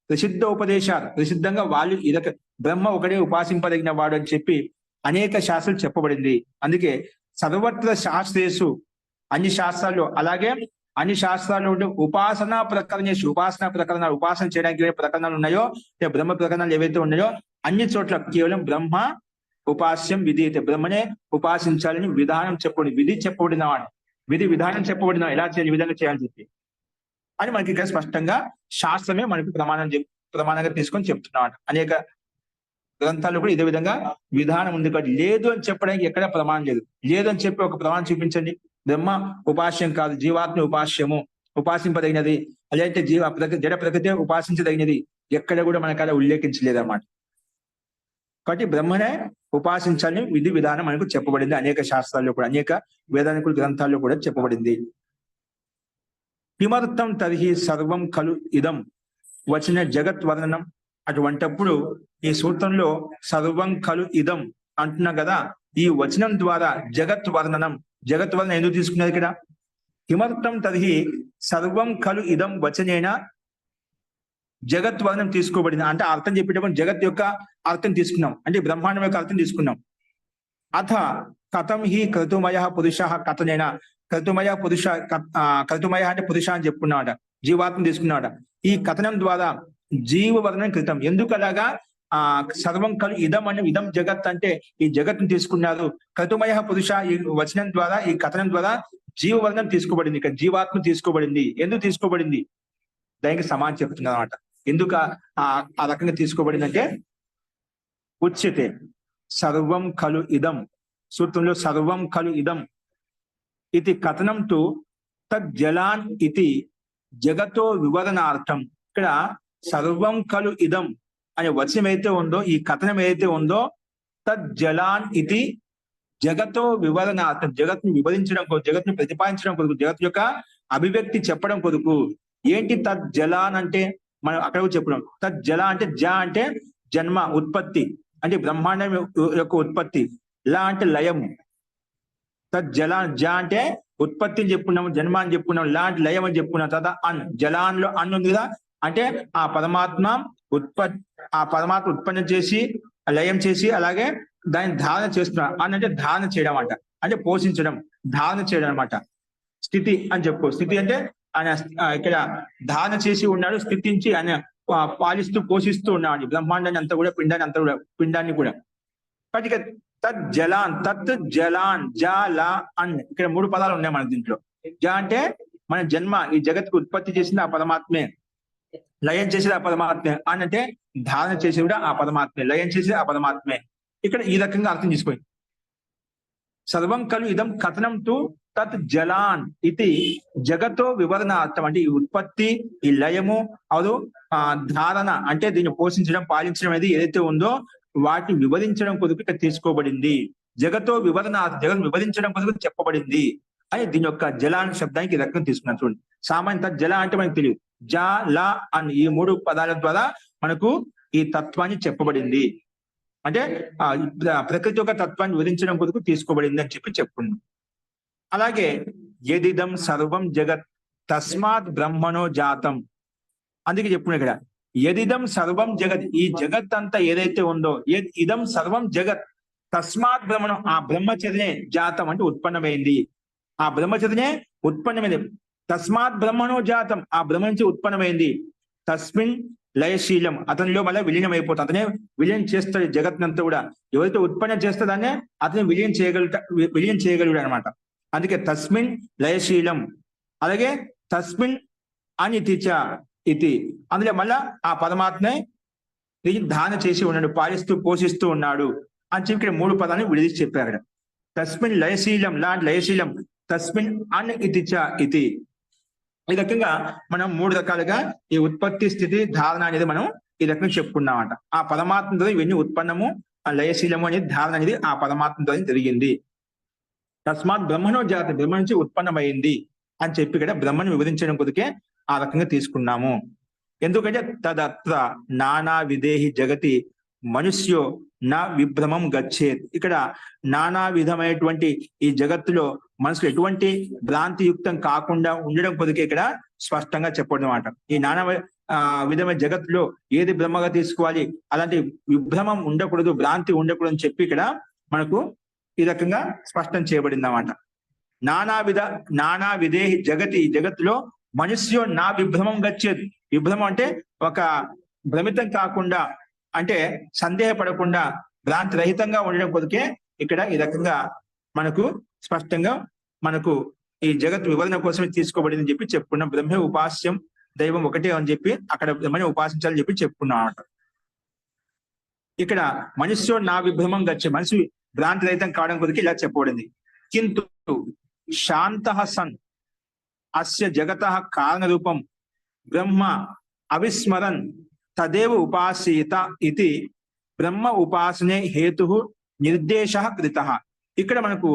ప్రసిద్ధ ఉపదేశాలు ప్రసిద్ధంగా వాళ్ళు ఇదొక బ్రహ్మ ఒకడే ఉపాసింపదగిన వాడు అని చెప్పి అనేక శాస్త్రాలు చెప్పబడింది. అందుకే సర్వత్ర శాస్త్రేషు అన్ని శాస్త్రాల్లో, అలాగే అన్ని శాస్త్రాల్లో ఉండే ఉపాసనా ప్రకరణాలు, ఉపాసన చేయడానికి ఏ ప్రకరణాలు ఉన్నాయో, బ్రహ్మ ప్రకరణాలు ఏవైతే ఉన్నాయో అన్ని చోట్ల కేవలం బ్రహ్మ ఉపాస్యం విధీయతే, బ్రహ్మనే ఉపాసించాలని విధానం చెప్పబడి, విధి విధానం చెప్పబడిన ఎలా చేయాలి, ఈ విధంగా చేయాలని చెప్పి అని మనకి ఇక్కడ స్పష్టంగా శాస్త్రమే మనకి ప్రమాణంగా తీసుకొని చెప్తున్నాడు. అనేక గ్రంథాల్లో కూడా ఇదే విధంగా విధానం ఉంది. కాబట్టి లేదు అని చెప్పడానికి ఎక్కడ ప్రమాణం లేదు. లేదు అని చెప్పి ఒక ప్రమాణం చూపించండి. బ్రహ్మ ఉపాస్యం కాదు, జీవాత్మ ఉపాస్యము, ఉపాసింపదగినది, అలాంటి జడ ప్రకృతి ఉపాసించదగినది ఎక్కడ కూడా మనకు అలా ఉల్లేఖించలేదు అన్నమాట. కాబట్టి బ్రహ్మనే ఉపాసించాలని విధి విధానం మనకు చెప్పబడింది. అనేక శాస్త్రాల్లో కూడా, అనేక వేదానికుల గ్రంథాల్లో కూడా చెప్పబడింది. కిమర్థం తర్హి సర్వం ఖలు ఇదం వచ్చిన జగత్ వర్ణనం. అటువంటప్పుడు ఈ సూత్రంలో సర్వం ఖలు ఇదం అంటున్నా కదా, ఈ వచనం ద్వారా జగత్ వర్ణనం ఎందుకు తీసుకున్నారు ఇక్కడ? కిమర్థం తర్హి సర్వం ఖలు ఇదం వచనేన జగత్ వర్ణం తీసుకోబడింది అంటే అర్థం చెప్పేటప్పుడు జగత్ యొక్క అర్థం తీసుకున్నాం, అంటే బ్రహ్మాండం యొక్క అర్థం తీసుకున్నాం. అథ కథం హి క్రతుమయ పురుష కథనేన, క్రతుమయ అంటే పురుష అని చెప్పుకున్నాడ, జీవాత్మ తీసుకున్నాడ. ఈ కథనం ద్వారా జీవవర్ణం కృతం. ఎందుకు అలాగా? సర్వం కలు ఇదం అని, ఇదం జగత్ అంటే ఈ జగత్ను తీసుకున్నారు. క్రతుమయ పురుష ఈ వచనం ద్వారా, ఈ కథనం ద్వారా జీవవర్ణం తీసుకోబడింది, ఇక్కడ జీవాత్మ తీసుకోబడింది. ఎందుకు తీసుకోబడింది? దానికి సమానం చెప్తున్నారు అన్నమాట. ఎందుకు ఆ రకంగా తీసుకోబడిందంటే ఉచ్యతే సర్వం ఖలు ఇదం, సూత్రంలో సర్వం ఖలు ఇదం ఇది కథనం టు తజ్జలాన్ ఇది జగతో వివరణార్థం. ఇక్కడ సర్వం ఖలు ఇదం అనే వచనం అయితే ఉందో, ఈ కథనం ఏదైతే ఉందో, తజ్జలాన్ ఇది జగతో వివరణార్థం, జగత్ను వివరించడం కొరకు, జగత్ను ప్రతిపాదించడం కొరకు, జగత్ యొక్క అభివ్యక్తి చెప్పడం కొరకు. ఏంటి తజ్జలాన్ అంటే? మనం అక్కడ చెప్పడం తజ్జల అంటే జ అంటే జన్మ, ఉత్పత్తి, అంటే బ్రహ్మాండం యొక్క ఉత్పత్తి. లా అంటే లయము. తజ్జల జ అంటే ఉత్పత్తి అని చెప్పుకున్నాము, జన్మ అని చెప్పుకున్నాం. లా అంటే లయం అని చెప్పుకున్నాం. తర్వాత అన్, జలాన్లో అన్ ఉంది కదా, అంటే ఆ పరమాత్మ ఉత్పన్నం చేసి లయం చేసి అలాగే దాన్ని ధారణ చేస్తున్నారు. అని అంటే ధారణ చేయడం అంట, అంటే పోషించడం, ధారణ చేయడం అనమాట. స్థితి అని చెప్పుకో. స్థితి అంటే ఆయన ఇక్కడ ధారణ చేసి ఉన్నాడు, స్థితించి ఆయన పాలిస్తూ పోషిస్తూ ఉన్నాడు బ్రహ్మాండాన్ని అంతా కూడా, పిండాన్ని కూడా. కాబట్టి తత్ జలాన్, తత్ జలాన్, జ లా అన్, ఇక్కడ 3 పదాలు ఉన్నాయి మన దీంట్లో. జ అంటే మన జన్మ, ఈ జగత్కు ఉత్పత్తి చేసింది ఆ పరమాత్మే, లయం చేసేది ఆ పరమాత్మే. అని అంటే ధారణ చేసేది కూడా ఆ పరమాత్మే, లయం చేసేది ఆ పరమాత్మే. ఇక్కడ ఈ రకంగా అర్థం చేసుకోండి. సర్వం ఖలు ఇదం కథనం టు తత్ జలాన్ ఇది జగతో వివరణార్థం, అంటే ఈ ఉత్పత్తి, ఈ లయము, అది ధారణ అంటే దీన్ని పోషించడం, పాలించడం అనేది ఏదైతే ఉందో వాటిని వివరించడం కొరకు ఇక్కడ తీసుకోబడింది. జగతో వివరణార్థం, జగత్ వివరించడం కొరకు చెప్పబడింది అని దీని యొక్క జలాన్ శబ్దానికి ఈ రకంగా తీసుకున్నాను. చూడండి, సామాన్య జల అంటే మనకు తెలియదు. జ లా అని ఈ 3 పదాల ద్వారా మనకు ఈ తత్వాన్ని చెప్పబడింది, అంటే ప్రకృతి యొక్క తత్వాన్ని వివరించడం కొరకు తీసుకోబడింది అని చెప్పి చెప్పుకున్నాం. అలాగే యదిదం సర్వం జగత్ తస్మాత్ బ్రహ్మణో జాతం, అందుకే చెప్పుకున్నా ఇక్కడ యదిదం సర్వం జగత్, ఈ జగత్ అంతా ఏదైతే ఉందో, ఇదం సర్వం జగత్ తస్మాత్ బ్రహ్మణం, ఆ బ్రహ్మచర్యనే జాతం అంటే ఉత్పన్నమైంది, ఆ బ్రహ్మచర్యనే ఉత్పన్నమైంది. తస్మాత్ బ్రహ్మణో జాతం, ఆ బ్రహ్మ నుంచి ఉత్పన్నమైంది. తస్మిన్ లయశీలం, అతనిలో మళ్ళీ విలీనం అయిపోతుంది, అతనే విలీనం చేస్తాడు జగత్నంతా కూడా. ఎవరైతే ఉత్పన్నం చేస్తాడనే అతని విలీనం చేయగలుగుతాడు అనమాట. అందుకే తస్మిన్ లయశీలం. అలాగే తస్మిన్ అనితిచ ఇది, అందులో మళ్ళా ఆ పరమాత్మే ధారణ చేసి ఉన్నాడు, పాలిస్తూ పోషిస్తూ ఉన్నాడు అని చెప్పి ఇక్కడ 3 పదాలను విడిచి చెప్పారు. తస్మిన్ లయశీలం, లాంటి లయశీలం, తస్మిన్ అన్ ఇతిచ ఇది. ఈ రకంగా మనం 3 రకాలుగా ఈ ఉత్పత్తి, స్థితి, ధారణ అనేది మనం ఈ రకంగా చెప్పుకున్నామంట. ఆ పరమాత్మ ద్వారా ఇవన్నీ ఉత్పన్నము, ఆ లయశీలము అనేది ధారణ అనేది ఆ పరమాత్మ ద్వారా జరిగింది. తస్మాత్ బ్రహ్మణో జాతి, బ్రహ్మ నుంచి ఉత్పన్నమైంది అని చెప్పి ఇక్కడ బ్రహ్మను వివరించడం కొరకే ఆ రకంగా తీసుకున్నాము. ఎందుకంటే తదత్ర నానా విదేహి జగతి మనుష్యో నా విభ్రమం గచ్చేత్. ఇక్కడ నానా విధమైనటువంటి ఈ జగత్తులో మనసులు ఎటువంటి భ్రాంతియుక్తం కాకుండా ఉండడం కొద్దిగా ఇక్కడ స్పష్టంగా చెప్పడం అన్నమాట. ఈ నానా విధమైన జగత్తులో ఏది బ్రహ్మగా తీసుకోవాలి, అలాంటి విభ్రమం ఉండకూడదు, భ్రాంతి ఉండకూడదు అని చెప్పి ఇక్కడ మనకు ఈ రకంగా స్పష్టం చేయబడింది అన్నమాట. నానా విదేహి జగతి, జగత్తులో మనుష్యో నా విభ్రమం గచ్చేది. విభ్రమం అంటే ఒక భ్రమితం కాకుండా, అంటే సందేహపడకుండా భ్రాంతి రహితంగా ఉండడం కొరకే ఇక్కడ ఈ రకంగా మనకు స్పష్టంగా మనకు ఈ జగత్ వివరణ కోసమే తీసుకోబడింది అని చెప్పి చెప్పుకున్నాం. బ్రహ్మే ఉపాస్యం, దైవం ఒకటే అని చెప్పి అక్కడ బ్రహ్మని ఉపాసించాలని చెప్పి చెప్పుకున్నాం అన్నమాట. ఇక్కడ మనుష్యో నా విభ్రమం గచ్చే, మనిషి భ్రాంతి రహితం కావడం కొరకే ఇలా చెప్పబడింది. కింటు శాంతః సన్ అస్య జగతః కారణ రూపం బ్రహ్మ అవిస్మరన్ తదేవ ఉపాసీత ఇది బ్రహ్మ ఉపాసనే హేతు నిర్దేశ కృతః. ఇక్కడ మనకు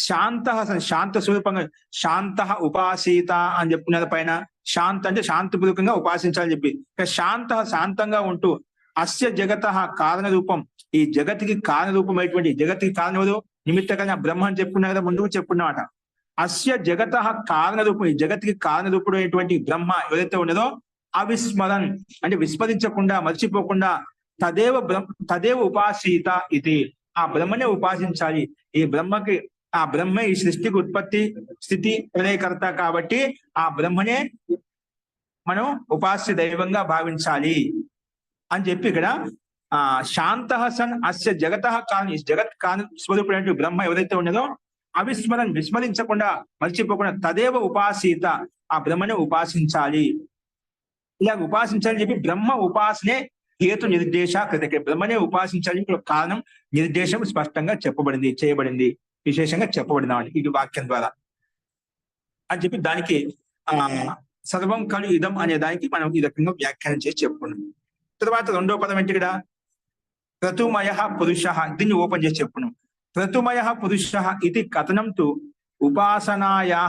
శాంత స్వరూపంగా శాంత ఉపాసీత అని చెప్పుకున్న పైన శాంత అంటే శాంతిపూర్వకంగా ఉపాసించాలని చెప్పి, శాంతంగా ఉంటూ అస్య జగత కారణ రూపం, ఈ జగతికి కారణ రూపమైనటువంటి జగతికి కారణం నిమిత్తకంగా బ్రహ్మ అని చెప్పుకున్నా కదా, ముందుకు చెప్పుకున్నమాట. అస్య జగత కారణ రూపం, ఈ జగతికి కారణ రూపుడైనటువంటి బ్రహ్మ ఎవరైతే ఉన్నదో అవిస్మరన్ అంటే విస్మరించకుండా, మర్చిపోకుండా తదేవ ఉపాసీత ఇది, ఆ బ్రహ్మనే ఉపాసించాలి. ఈ బ్రహ్మకి, ఆ బ్రహ్మ ఈ సృష్టికి ఉత్పత్తి స్థితి ప్రళయకర్త కాబట్టి ఆ బ్రహ్మనే మనం ఉపాస్య దైవంగా భావించాలి అని చెప్పి ఇక్కడ శాంతః సన్ అస్య జగతః కారణ, ఈ జగత్ కారణ స్వరూపుడైన బ్రహ్మ ఎవరైతే ఉన్నదో అవిస్మరన్ విస్మరించకుండా, మర్చిపోకుండా తదేవ ఉపాసీత, ఆ బ్రహ్మనే ఉపాసించాలి. ఇలా ఉపాసించాలని చెప్పి బ్రహ్మ ఉపాసనే హేతు నిర్దేశ కృతకే, బ్రహ్మనే ఉపాసించాలని కారణం నిర్దేశం స్పష్టంగా చేయబడింది, విశేషంగా చెప్పబడింది అన్నమాట ఈ వాక్యం ద్వారా అని చెప్పి దానికి సర్వం కలు ఇదం అనే దానికి మనం ఈ రకంగా వ్యాఖ్యానం చేసి చెప్పుకున్నాం. తర్వాత రెండో పదం ఏంటి ఇక్కడ క్రతుమయ పురుష, దీన్ని ఓపెన్ చేసి చెప్పుకున్నాం. క్రతుమయ పురుష ఇది కథనం తు ఉపాసనాయా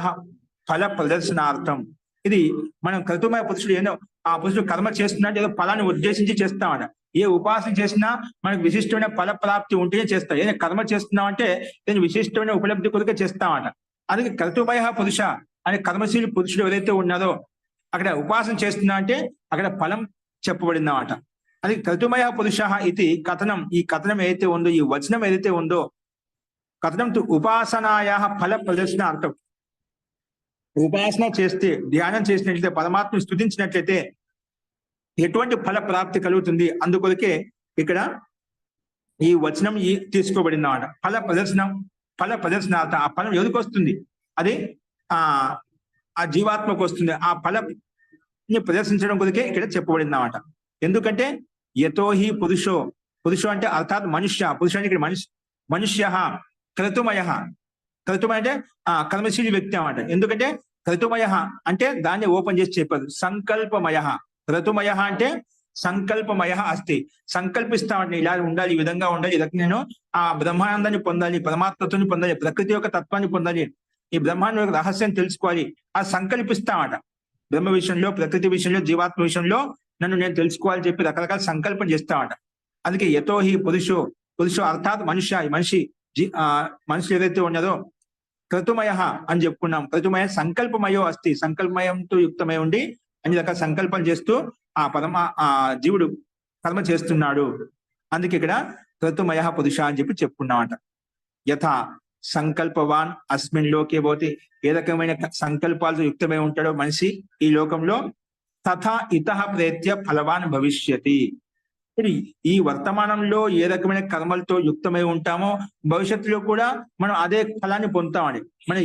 ఫల ప్రదర్శనార్థం. ఇది మనం క్రతుమయ పురుషుడు ఏదో ఆ పురుషుడు కర్మ చేస్తున్నట్టు ఏదో ఫలాన్ని ఉద్దేశించి చేస్తామట. ఏ ఉపాసన చేసినా మనకు విశిష్టమైన ఫల ప్రాప్తి ఉంటేనే చేస్తాం. ఏదైనా కర్మ చేస్తున్నామంటే దీన్ని విశిష్టమైన ఉపలబ్ధి కొరకే చేస్తామట. అందుకే క్రతుమయ పురుష అనే కర్మశీలి పురుషుడు ఎవరైతే ఉన్నారో అక్కడ ఉపాసన చేస్తున్నా అంటే అక్కడ ఫలం చెప్పబడిందన్నమాట. అది క్రతుమయ పురుష ఇది కథనం, ఈ కథనం ఏదైతే ఉందో, ఈ వచనం ఏదైతే ఉందో, కథనం ఉపాసనాయా ఫల ప్రదర్శన అర్థం. ఉపాసన చేస్తే, ధ్యానం చేసినట్లయితే, పరమాత్మను స్తుతించినట్లయితే ఎటువంటి ఫల ప్రాప్తి కలుగుతుంది, అందుకొరకే ఇక్కడ ఈ వచనం తీసుకోబడింది అన్నమాట. ఫల ప్రదర్శనార్థం, ఆ ఫలం ఎవరికి వస్తుంది, అది ఆ జీవాత్మకు వస్తుంది. ఆ ఫలని ప్రదర్శించడం కొరకే ఇక్కడ చెప్పబడింది అన్నమాట. ఎందుకంటే యతోహి పురుషో అంటే అర్థాత్ మనుష్య, పురుష అంటే ఇక్కడ మనుష్య క్రతుమయ అంటే కర్మశీలి వ్యక్తి అన్నమాట. ఎందుకంటే క్రతుమయ అంటే దాన్ని ఓపెన్ చేసి చెప్పారు, సంకల్పమయ. క్రతుమయ అంటే సంకల్పమయ అస్తి, సంకల్పిస్తామంటే ఇలా ఉండాలి, ఈ విధంగా ఉండాలి, ఇలా నేను ఆ బ్రహ్మానందాన్ని పొందాలి, పరమాత్మత్వాన్ని పొందాలి, ప్రకృతి యొక్క తత్వాన్ని పొందాలి, ఈ బ్రహ్మాండ యొక్క రహస్యాన్ని తెలుసుకోవాలి, ఆ సంకల్పిస్తామట. బ్రహ్మ విషయంలో, ప్రకృతి విషయంలో, జీవాత్మ విషయంలో నన్ను నేను తెలుసుకోవాలని చెప్పి రకరకాల సంకల్పం చేస్తామట. అందుకే యతోహి పురుషో అర్థాత్ మనిషి ఏదైతే ఉన్నదో క్రతుమయ అని చెప్పుకున్నాం. క్రతుమయ సంకల్పమయో అస్తి, సంకల్పమయంతో యుక్తమై ఉండి అన్ని రకాల సంకల్పాలు చేస్తూ ఆ జీవుడు కర్మ చేస్తున్నాడు. అందుకే ఇక్కడ క్రతుమయ పురుష అని చెప్పి చెప్పుకున్నామట. యథా సంకల్పవాన్ అస్మిన్ లోకే పోతే, ఏ రకమైన సంకల్పాలతో యుక్తమై ఉంటాడో మనిషి ఈ లోకంలో, తథా ఇతః ప్రేత్య ఫలవాన్ భవిష్యతి. ఈ వర్తమానంలో ఏ రకమైన కర్మలతో యుక్తమై ఉంటామో భవిష్యత్తులో కూడా మనం అదే ఫలాన్ని పొందుతామని. మనం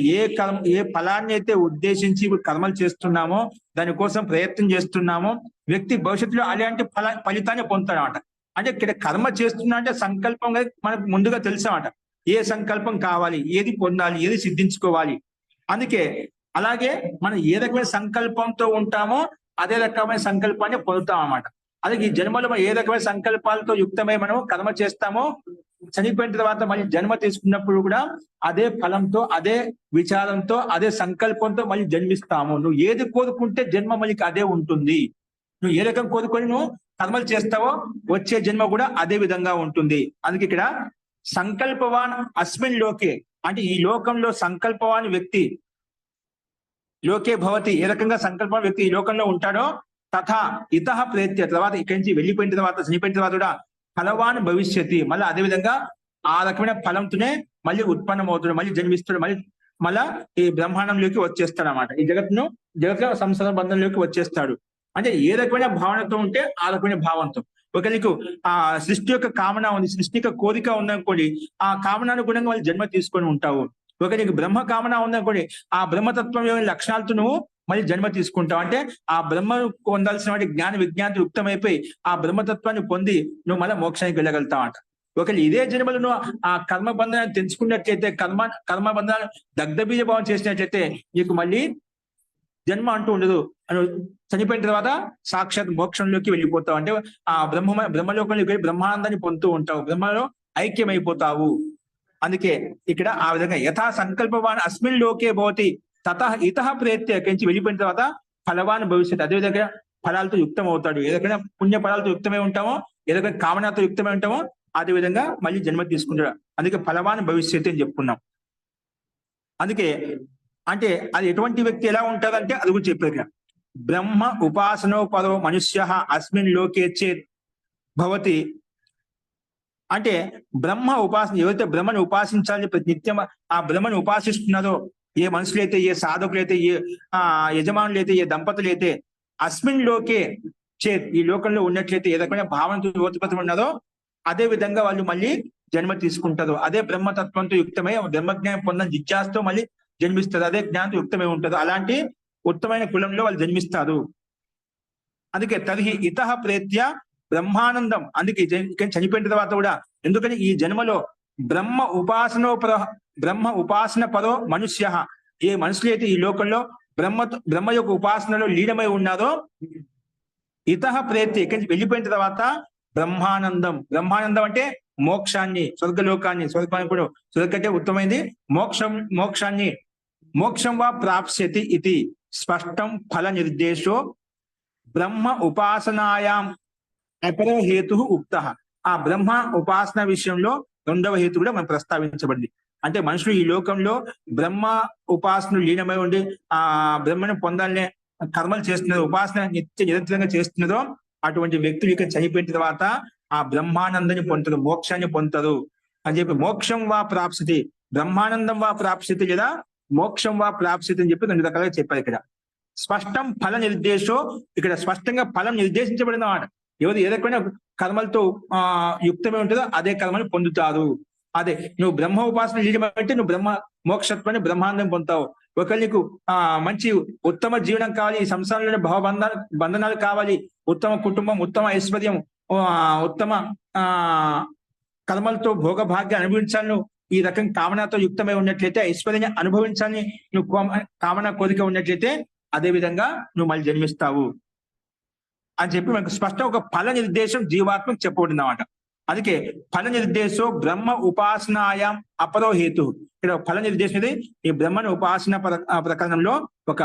ఏ ఫలాన్ని అయితే ఉద్దేశించి కర్మలు చేస్తున్నామో, దానికోసం ప్రయత్నం చేస్తున్నామో, వ్యక్తి భవిష్యత్తులో అలాంటి ఫలితాన్ని పొందుతాడన్నమాట. అంటే ఇక్కడ కర్మ చేస్తున్నా అంటే సంకల్పం మనకు ముందుగా తెలుసామట, ఏ సంకల్పం కావాలి, ఏది పొందాలి, ఏది సిద్ధించుకోవాలి. అందుకే అలాగే మనం ఏ రకమైన సంకల్పంతో ఉంటామో అదే రకమైన సంకల్పాన్ని పొందుతాం అన్నమాట. అలాగే ఈ జన్మలో ఏ రకమైన సంకల్పాలతో యుక్తమై మనం కర్మ చేస్తామో, చనిపోయిన తర్వాత మళ్ళీ జన్మ తీసుకున్నప్పుడు కూడా అదే ఫలంతో, అదే విచారంతో, అదే సంకల్పంతో మళ్ళీ జన్మిస్తాము. నువ్వు ఏది కోరుకుంటే జన్మ మళ్ళీ అదే ఉంటుంది. నువ్వు ఏ రకం కోరుకొని నువ్వు కర్మలు చేస్తావో వచ్చే జన్మ కూడా అదే విధంగా ఉంటుంది. అందుకే ఇక్కడ సంకల్పవాన్ అస్మిన్ లోకే, అంటే ఈ లోకంలో సంకల్పవాన్ వ్యక్తి లోకే భవతి, ఏ రకంగా సంకల్పం వ్యక్తి ఈ లోకంలో ఉంటాడో తథా ఇతః ప్రేత్య, తర్వాత ఇక్కడి నుంచి వెళ్ళిపోయిన తర్వాత చనిపోయిన తర్వాత కూడా ఫలవాన్ భవిష్యతి, మళ్ళీ అదే విధంగా ఆ రకమైన ఫలంతోనే మళ్ళీ ఉత్పన్నం అవుతాడు, మళ్ళీ జన్మిస్తాడు, మళ్ళా ఈ బ్రహ్మాండంలోకి వచ్చేస్తాడు అన్నమాట. ఈ జగత్తులో సంసార బంధంలోకి వచ్చేస్తాడు. అంటే ఏ రకమైన భావనతో ఉంటే ఆ రకమైన భావంతో. ఒక నీకు ఆ సృష్టి యొక్క కామన ఉంది, సృష్టి యొక్క కోరిక ఉందనుకోండి, ఆ కామనానుగుణంగా వాళ్ళు జన్మ తీసుకొని ఉంటావు. ఒక నీకు బ్రహ్మ కామన ఉందనుకోండి, ఆ బ్రహ్మతత్వం యొక్క లక్షణాలతో నువ్వు మళ్ళీ జన్మ తీసుకుంటావు. అంటే ఆ బ్రహ్మ పొందాల్సిన వాటి జ్ఞాన విజ్ఞానం యుక్తమైపోయి ఆ బ్రహ్మతత్వాన్ని పొంది నువ్వు మళ్ళీ మోక్షానికి వెళ్ళగలుగుతావు అంట. ఒకవేళ ఇదే జన్మలు నువ్వు ఆ కర్మ బంధనాన్ని తెలుసుకున్నట్లయితే, కర్మ బంధనాలు దగ్ధబీజ భావం చేసినట్లయితే నీకు మళ్ళీ జన్మ అంటూ ఉండదు. చనిపోయిన తర్వాత సాక్షాత్ మోక్షంలోకి వెళ్ళిపోతావు. అంటే ఆ బ్రహ్మలోకంలోకి వెళ్ళి బ్రహ్మానందాన్ని పొందుతూ ఉంటావు, బ్రహ్మలో ఐక్యమైపోతావు. అందుకే ఇక్కడ ఆ విధంగా యథా సంకల్పవాన్ అస్మిన్ లోకే భవతి తతః ఇతః ప్రేత్య, నుంచి వెళ్ళిపోయిన తర్వాత ఫలవాన్ భవిష్యత్, అదేవిధంగా ఫలాలతో యుక్తం అవుతాడు. ఏదైనా పుణ్య ఫలాలతో యుక్తమై ఉంటామో, ఏదైనా కామనతో యుక్తమై ఉంటామో అదే విధంగా మళ్ళీ జన్మ తీసుకుంటాడు. అందుకే ఫలవాన్ భవిష్యత్ అని చెప్పుకున్నాం. అందుకే అంటే అది ఎటువంటి వ్యక్తి ఎలా ఉంటారంటే అది కూడా చెప్పారు. బ్రహ్మ ఉపాసనో పరో మనుష్య అస్మిన్ లోకే చేత్ భవతి, అంటే బ్రహ్మ ఉపాసన, ఎవరైతే బ్రహ్మను ఉపాసించాలని ప్రతి నిత్యం ఆ బ్రహ్మను ఉపాసిస్తున్నారో, ఏ మనుషులైతే, ఏ సాధకులైతే, ఏ యజమానులైతే, ఏ దంపతులైతే అస్మిన్ లోకే చేత్, ఈ లోకంలో ఉన్నట్లయితే ఏ రకమైన భావనతో యువతిపతి ఉన్నారో అదే విధంగా వాళ్ళు మళ్ళీ జన్మ తీసుకుంటారు. అదే బ్రహ్మతత్వంతో యుక్తమై బ్రహ్మజ్ఞానం పొందని జిజ్ఞాసతో మళ్ళీ జన్మిస్తారు. అదే జ్ఞానంతో యుక్తమై ఉంటుంది. అలాంటి ఉత్తమైన కులంలో వాళ్ళు జన్మిస్తారు. అందుకే తర్హి ఇతః ప్రేత్య బ్రహ్మానందం. అందుకే చనిపోయిన తర్వాత కూడా, ఎందుకని ఈ జన్మలో బ్రహ్మ ఉపాసన పరో మనుష్య, ఏ మనుషులైతే ఈ లోకంలో బ్రహ్మ యొక్క ఉపాసనలో లీనమై ఉన్నారో ఇతః ప్రేత్య, ఇక్కడి నుంచి వెళ్ళిపోయిన తర్వాత బ్రహ్మానందం అంటే మోక్షాన్ని, స్వర్గలోకాన్ని, స్వర్గాన్ని కూడా, స్వర్గం అంటే ఉత్తమైంది, మోక్షం వా ప్రాప్స్యతి ఇది స్పష్టం ఫల నిర్దేశో బ్రహ్మ ఉపాసనాయాం అపరో హేతు ఉక్త. ఆ బ్రహ్మ ఉపాసన విషయంలో రెండవ హేతు కూడా మనం ప్రస్తావించబడింది. అంటే మనుషులు ఈ లోకంలో బ్రహ్మ ఉపాసనలు లీనమై ఉండి ఆ బ్రహ్మను పొందాలనే కర్మలు చేస్తున్నదో, ఉపాసన నిరంతరంగా చేస్తున్నదో అటువంటి వ్యక్తులు ఇక్కడ చనిపోయిన తర్వాత ఆ బ్రహ్మానందాన్ని పొందుతారు, మోక్షాన్ని పొందుతారు అని చెప్పి, మోక్షం వా ప్రాప్స్యతి, బ్రహ్మానందం వా ప్రాప్స్యతి లేదా మోక్షం వా ప్రాప్స్యతి అని చెప్పి రెండు రకాలుగా చెప్పారు. ఇక్కడ స్పష్టం ఫల నిర్దేశో, ఇక్కడ స్పష్టంగా ఫలం నిర్దేశించబడిన మాట. ఎవరు ఏ రకమైన కర్మలతో యుక్తమై ఉంటుందో అదే కర్మని పొందుతారు. అదే నువ్వు బ్రహ్మ ఉపాసన లీనమంటే నువ్వు బ్రహ్మ మోక్షత్వాన్ని బ్రహ్మానందం పొందుతావు. ఒకవేళ నీకు మంచి ఉత్తమ జీవనం కావాలి, ఈ సంసారంలోని బంధనాలు కావాలి, ఉత్తమ కుటుంబం, ఉత్తమ ఐశ్వర్యం, ఉత్తమ కర్మలతో భోగభాగ్యం అనుభవించాలని నువ్వు ఈ రకం కామనతో యుక్తమై ఉన్నట్లయితే, ఐశ్వర్యాన్ని అనుభవించాలని నువ్వు కామన కోరిక ఉన్నట్లయితే అదే విధంగా నువ్వు మళ్ళీ జన్మిస్తావు అని చెప్పి మనకు స్పష్టం ఒక ఫల నిర్దేశం జీవాత్మకు చెప్పబడింది అన్నమాట. అందుకే ఫల నిర్దేశం బ్రహ్మ ఉపాసనాయాం అపరో హేతు. ఇక్కడ ఫల నిర్దేశం అనేది ఈ బ్రహ్మను ఉపాసన ప్రకరణంలో ఒక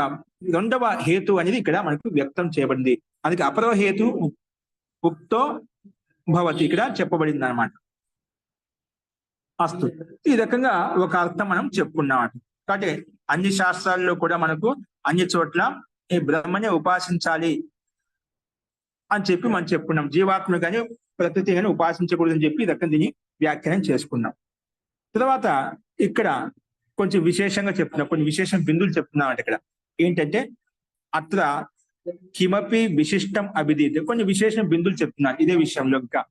రెండవ హేతు అనేది ఇక్కడ మనకు వ్యక్తం చేయబడింది. అందుకే అపరో హేతు ఉక్తో భవతి ఇక్కడ చెప్పబడింది అనమాట. అస్తు, ఈ రకంగా ఒక అర్థం మనం చెప్పుకున్నాం. కాబట్టి అన్ని శాస్త్రాల్లో కూడా మనకు అన్ని చోట్ల ఈ బ్రహ్మనే ఉపాసించాలి అని చెప్పి మనం చెప్పుకున్నాం. జీవాత్మ కానీ ప్రకృతి కానీ ఉపాసించకూడదని చెప్పి ఈ రకం దీన్ని వ్యాఖ్యానం చేసుకున్నాం. తర్వాత ఇక్కడ కొంచెం విశేషంగా చెప్తున్నాం, కొన్ని విశేషం బిందువులు చెప్తున్నాం. అంటే ఇక్కడ ఏంటంటే అత్ర కిమపి విశిష్టం అభిధీతే, కొన్ని విశేషణ బిందువులు చెప్తున్నారు ఇదే విషయంలో. ఇంకా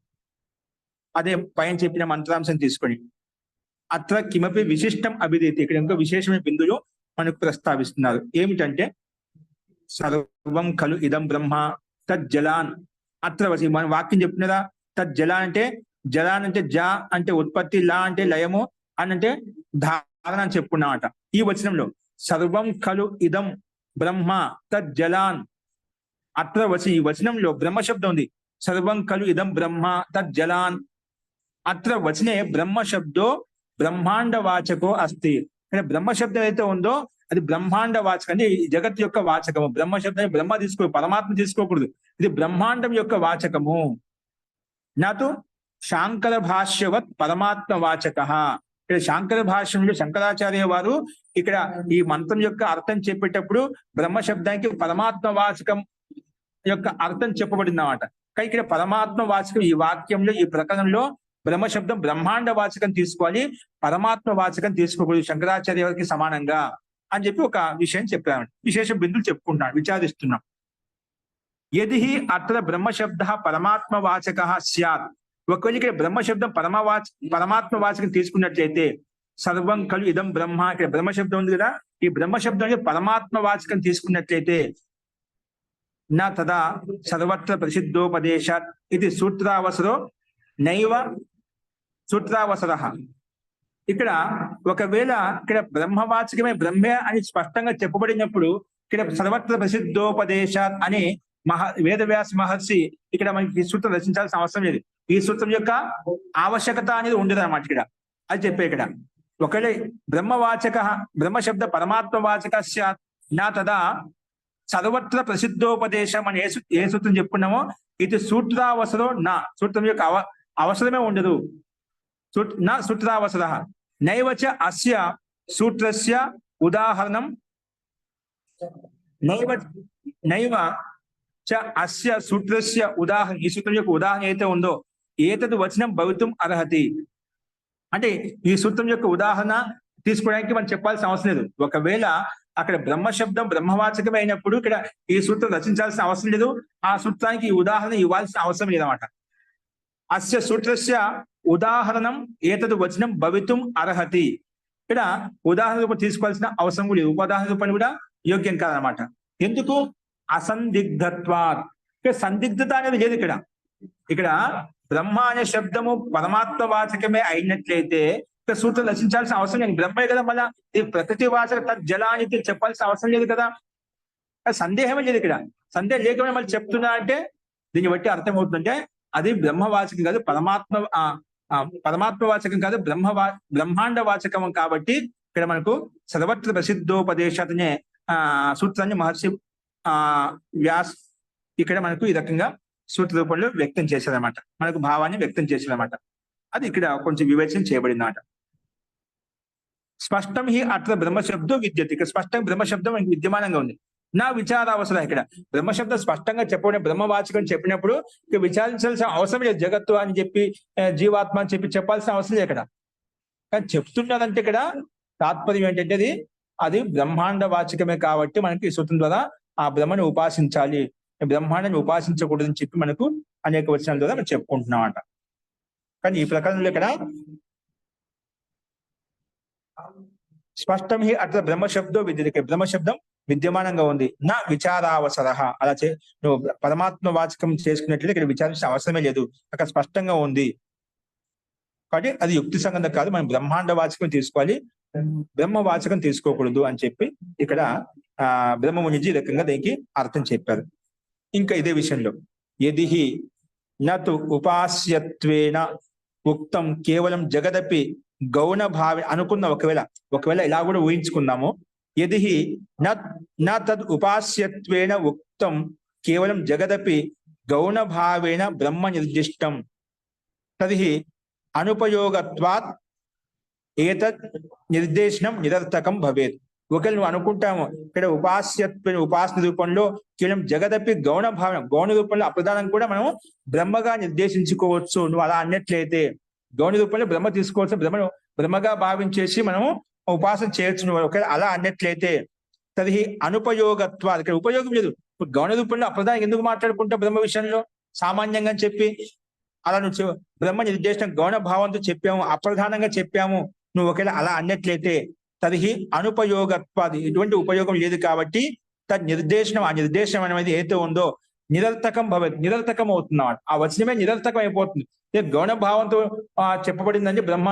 అదే పైన చెప్పిన మంత్రాంశం తీసుకొని అత్ర కిమపి విశిష్టం అభిధీతే, ఇక్కడ ఇంకా విశేషమైన బిందువులు మనకు ప్రస్తావిస్తున్నారు. ఏమిటంటే సర్వం ఖలు ఇదం బ్రహ్మ తజ్జలాన్ అత్ర వసి, మన వాక్యం చెప్తున్నదా, తజ్జలాన్ అంటే జలాన్ అంటే జా అంటే ఉత్పత్తి, లా అంటే లయము, అని అంటే ధారణ అని చెప్పుకున్నామట. ఈ వచనంలో సర్వం ఖలు ఇదం బ్రహ్మ తజ్జలాన్ అత్ర వసి, ఈ వచనంలో బ్రహ్మ శబ్దం ఉంది. సర్వం ఖలు ఇదం బ్రహ్మ తజ్జలాన్ అత్ర వచనే బ్రహ్మ శబ్దో బ్రహ్మాండ వాచకో అస్తి. బ్రహ్మ శబ్దం అయితే ఉందో అది బ్రహ్మాండ వాచకం, అంటే ఈ జగత్ యొక్క వాచకము. బ్రహ్మ శబ్దాన్ని బ్రహ్మ తీసుకో, పరమాత్మ తీసుకోకూడదు. ఇది బ్రహ్మాండం యొక్క వాచకము. నాతో శాంకర భాష్యవత్ పరమాత్మ వాచక. ఇక్కడ శాంకర భాష్యంలో శంకరాచార్య వారు ఇక్కడ ఈ మంత్రం యొక్క అర్థం చెప్పేటప్పుడు బ్రహ్మ శబ్దానికి పరమాత్మ వాచకం యొక్క అర్థం చెప్పబడింది అన్నమాట. కానీ ఇక్కడ పరమాత్మ వాచకం ఈ వాక్యంలో, ఈ ప్రకరణంలో బ్రహ్మ శబ్దం బ్రహ్మాండ వాచకం తీసుకోవాలి, పరమాత్మ వాచకం తీసుకోకూడదు శంకరాచార్య వారికి సమానంగా అని చెప్పి ఒక విషయం చెప్పాను. విశేష బిందులు చెప్పుకుంటున్నాను, విచారిస్తున్నాం. యది అత్ర బ్రహ్మశబ్ద పరమాత్మ వాచక స్యాత్. ఒకవేళ ఇక్కడ బ్రహ్మశబ్దం పరమాత్మ వాచకం తీసుకున్నట్లయితే సర్వం ఖలు ఇదం బ్రహ్మ, ఇక్కడ బ్రహ్మశబ్దం ఉంది కదా, ఈ బ్రహ్మశబ్దం పరమాత్మ వాచకం తీసుకున్నట్లయితే నా తదా సర్వత్ర ప్రసిద్ధోపదేశాత్ ఇది సూత్రావసరో నైవ సూత్రావసర. ఇక్కడ ఒకవేళ ఇక్కడ బ్రహ్మవాచకమే బ్రహ్మే అని స్పష్టంగా చెప్పబడినప్పుడు ఇక్కడ సర్వత్ర ప్రసిద్ధోపదేశాత్ అని వేదవ్యాస మహర్షి ఇక్కడ మనకి ఈ సూత్రం రచించాల్సిన అవసరం లేదు. ఈ సూత్రం యొక్క ఆవశ్యకత అనేది ఉండదు అన్నమాట ఇక్కడ. అది చెప్పే ఇక్కడ ఒకవేళ బ్రహ్మవాచక బ్రహ్మశబ్ద పరమాత్మ వాచక స్యాత్ నా తదా సర్వత్ర ప్రసిద్ధోపదేశం అని ఏ సూత్రం చెప్పుకున్నామో ఇది సూత్రావసరం నా, సూత్రం యొక్క అవసరమే ఉండదు. నా సూత్రావసర నైవచ అస్య సూత్రస్య ఉదాహరణం నైవ చ అస్య సూత్రస్య ఉదాహరణ, ఈ సూత్రం యొక్క ఉదాహరణ అయితే ఉందో ఏతద్ వచనం భవితుం అర్హతి. అంటే ఈ సూత్రం యొక్క ఉదాహరణ తీసుకోవడానికి మనం చెప్పాల్సిన అవసరం లేదు. ఒకవేళ అక్కడ బ్రహ్మశబ్దం బ్రహ్మవాచకమే అయినప్పుడు ఇక్కడ ఈ సూత్రం రచించాల్సిన అవసరం లేదు, ఆ సూత్రానికి ఈ ఉదాహరణ ఇవ్వాల్సిన అవసరం లేదన్నమాట. అస్య సూత్రస్య ఉదాహరణం ఏతద్ వచనం భవితుం అర్హతి. ఇక్కడ ఉదాహరణ రూపం తీసుకోవాల్సిన అవసరం కూడా లేదు, ఉదాహరణ రూపాన్ని కూడా యోగ్యం కాదనమాట. ఎందుకు? అసందిగ్ధత్వాత్. ఇక్కడ సందిగ్ధత అనేది లేదు. ఇక్కడ బ్రహ్మ అనే శబ్దము పరమాత్మ వాచకమే అయినట్లయితే ఇక్కడ సూత్రం రచించాల్సిన అవసరం లేదు. బ్రహ్మే కదా, మళ్ళా ఈ ప్రకృతి వాచక తజ్జలానికి చెప్పాల్సిన అవసరం లేదు కదా. సందేహమే లేదు ఇక్కడ. సందేహం లేకపోతే మళ్ళీ చెప్తున్నా అంటే దీన్ని బట్టి అర్థమవుతుందంటే అది బ్రహ్మవాచకం కాదు, పరమాత్మ వాచకం కాదు, బ్రహ్మాండ వాచకం. కాబట్టి ఇక్కడ మనకు సర్వత్ర ప్రసిద్ధోపదేశాతనే సూత్రాన్ని మహర్షి వ్యాస్ ఇక్కడ మనకు ఈ రకంగా సూత్ర రూపంలో వ్యక్తం చేశారన్నమాట, మనకు భావాన్ని వ్యక్తం చేశారన్నమాట. అది ఇక్కడ కొంచెం వివేచన చేయబడింది అన్నమాట. స్పష్టం హి అత్ర బ్రహ్మశబ్దో విద్యతే. ఇక్కడ స్పష్టంగా బ్రహ్మశబ్దం విద్యమానంగా ఉంది. నా విచార అవసరం. ఇక్కడ బ్రహ్మశబ్దం స్పష్టంగా చెప్పబడిన బ్రహ్మవాచకం చెప్పినప్పుడు ఇక విచారించాల్సిన అవసరం లేదు. జగత్తు అని చెప్పి జీవాత్మ అని చెప్పాల్సిన అవసరం లేదు ఇక్కడ. కానీ చెప్తున్నదంటే ఇక్కడ తాత్పర్యం ఏంటంటే అది బ్రహ్మాండ వాచకమే కాబట్టి మనకి ఈ సూత్రం ద్వారా ఆ బ్రహ్మని ఉపాసించాలి, బ్రహ్మాండాన్ని ఉపాసించకూడదని చెప్పి మనకు అనేక వచనాల ద్వారా మనం చెప్పుకుంటున్నాం అంట. కానీ ఈ ప్రకారంలో ఇక్కడ స్పష్టం హి అట్లా బ్రహ్మశబ్దో విద్యతే. బ్రహ్మశబ్దం విద్యమానంగా ఉంది. నా విచారావసర. అలా నువ్వు పరమాత్మ వాచకం చేసుకున్నట్లయితే ఇక్కడ విచారించిన అవసరమే లేదు, అక్కడ స్పష్టంగా ఉంది. కాబట్టి అది యుక్తి సంగతం కాదు, మనం బ్రహ్మాండ వాచకం తీసుకోవాలి, బ్రహ్మ వాచకం తీసుకోకూడదు అని చెప్పి ఇక్కడ బ్రహ్మమునిజీ రకంగా దీనికి అర్థం చెప్పారు. ఇంకా ఇదే విషయంలో యది నతు ఉపాస్యత్వేన ఉక్తం కేవలం జగదపి గౌణ భావి అనుకున్న ఒకవేళ ఇలా కూడా ఊహించుకుందాము. యది నా తద్ ఉపాస్యత్వేన ఉక్తం కేవలం జగదపి గౌణ భావేన బ్రహ్మ నిర్దిష్టం తది అనుపయోగత్వాత్ ఏతత్ నిర్దేశనం నిరర్థకం భవేత్. ఒకవేళ నువ్వు అనుకుంటాము ఇక్కడ ఉపాసన రూపంలో కేవలం జగదపి గౌణ భావన, గౌణ రూపంలో అప్రధానం కూడా మనం బ్రహ్మగా నిర్దేశించుకోవచ్చు. నువ్వు అలా అన్నట్లయితే గౌణ రూపంలో బ్రహ్మ తీసుకోవచ్చు, బ్రహ్మగా భావించేసి మనము ఉపాసన చేయొచ్చు. నువ్వు ఒకవేళ అలా అన్నట్లయితే తది అనుపయోగత్వ. ఇక్కడ ఉపయోగం లేదు. గౌణ రూపంలో అప్రధానం ఎందుకు మాట్లాడుకుంటావు బ్రహ్మ విషయంలో సామాన్యంగా చెప్పి, అలా నువ్వు బ్రహ్మ నిర్దేశం గౌణ భావంతో చెప్పాము, అప్రధానంగా చెప్పాము. నువ్వు ఒకవేళ అలా అన్నట్లయితే తది అనుపయోగత్వాది, ఎటువంటి ఉపయోగం లేదు. కాబట్టి తద్ నిర్దేశనం, ఆ నిర్దేశనం అనేది ఏదైతే ఉందో నిరర్థకం భవతి, నిరర్థకం అవుతున్నమాట. ఆ వచనమే నిరర్థకం అయిపోతుంది. గౌణ భావంతో చెప్పబడిందంటే బ్రహ్మ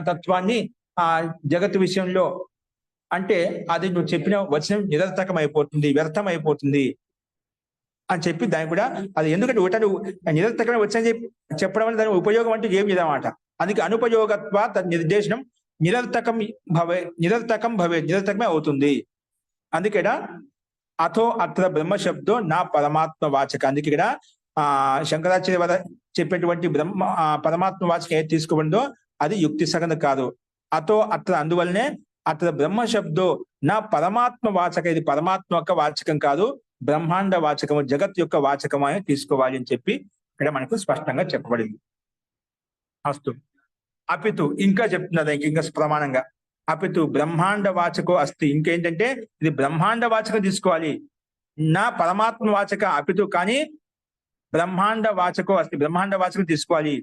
తత్వాన్ని ఆ జగత్తు విషయంలో అంటే అది నువ్వు చెప్పిన వచనం నిరర్థకం అయిపోతుంది, వ్యర్థం అయిపోతుంది అని చెప్పి దాన్ని కూడా అది ఎందుకంటే ఒకటి నిరర్థకమైన వచనం చెప్పడం వల్ల దాని ఉపయోగం అంటే ఏం లేదన్నమాట. అందుకే అనుపయోగత్వ తద్ నిర్దేశనం నిరర్థకమే అవుతుంది. అందుకే ఇక్కడ అథో అత్ర బ్రహ్మ శబ్దో నా పరమాత్మ వాచక. అందుకే ఇక్కడ శంకరాచార్య వారు చెప్పేటువంటి పరమాత్మ వాచకం ఏది తీసుకోబడిందో అది యుక్తి సగం కాదు. అతో అత్ర అందువల్లనే అత్ర బ్రహ్మ శబ్దో నా పరమాత్మ వాచక, ఇది పరమాత్మ యొక్క వాచకం కాదు, బ్రహ్మాండ వాచకము, జగత్ యొక్క వాచకం అని తీసుకోవాలి అని చెప్పి ఇక్కడ మనకు స్పష్టంగా చెప్పబడింది. అస్తు అపితు ఇంకా చెప్తున్నది ఇంకా ప్రమాణంగా, అపితు బ్రహ్మాండ వాచకో అస్తి. ఇంకేంటంటే ఇది బ్రహ్మాండ వాచకం తీసుకోవాలి, నా పరమాత్మ వాచక అపితు, కానీ బ్రహ్మాండ వాచకో అస్తి, బ్రహ్మాండ వాచకం తీసుకోవాలి.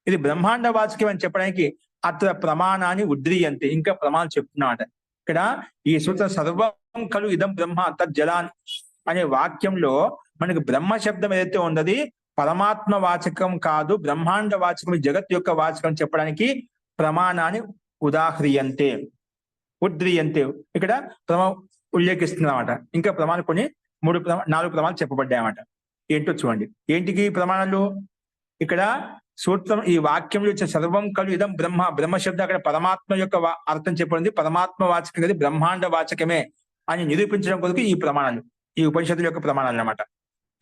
ఇది బ్రహ్మాండ వాచకం అని చెప్పడానికి అత్ర ప్రమాణాన్ని ఉద్రీయంతే, ఇంకా ప్రమాణం చెప్తున్నాడు. ఇక్కడ ఈ సూత్రం సర్వం కలు ఇదం బ్రహ్మ తజ్జలాన్ అనే వాక్యంలో మనకు బ్రహ్మ శబ్దం ఏదైతే ఉన్నది పరమాత్మ వాచకం కాదు, బ్రహ్మాండ వాచకం, జగత్ యొక్క వాచకం చెప్పడానికి ప్రమాణాన్ని ఉదాహ్రియంతే ఉద్రీయంతే ఇక్కడ ఉల్లేఖిస్తుందన్నమాట. ఇంకా ప్రమాణాలు కొన్ని 4 ప్రమాణాలు చెప్పబడ్డాయన్నమాట. ఏంటో చూడండి. ఏంటికి ప్రమాణాలు? ఇక్కడ సూత్రం ఈ వాక్యంలో ఇచ్చే సర్వం కలు ఇదం బ్రహ్మ, బ్రహ్మ శబ్దం అక్కడ పరమాత్మ యొక్క అర్థం చెప్పబడింది, పరమాత్మ వాచకం కదా, బ్రహ్మాండ వాచకమే అని నిరూపించడం కొరకు ఈ ప్రమాణాలు, ఈ ఉపనిషత్తుల యొక్క ప్రమాణాలు అన్నమాట.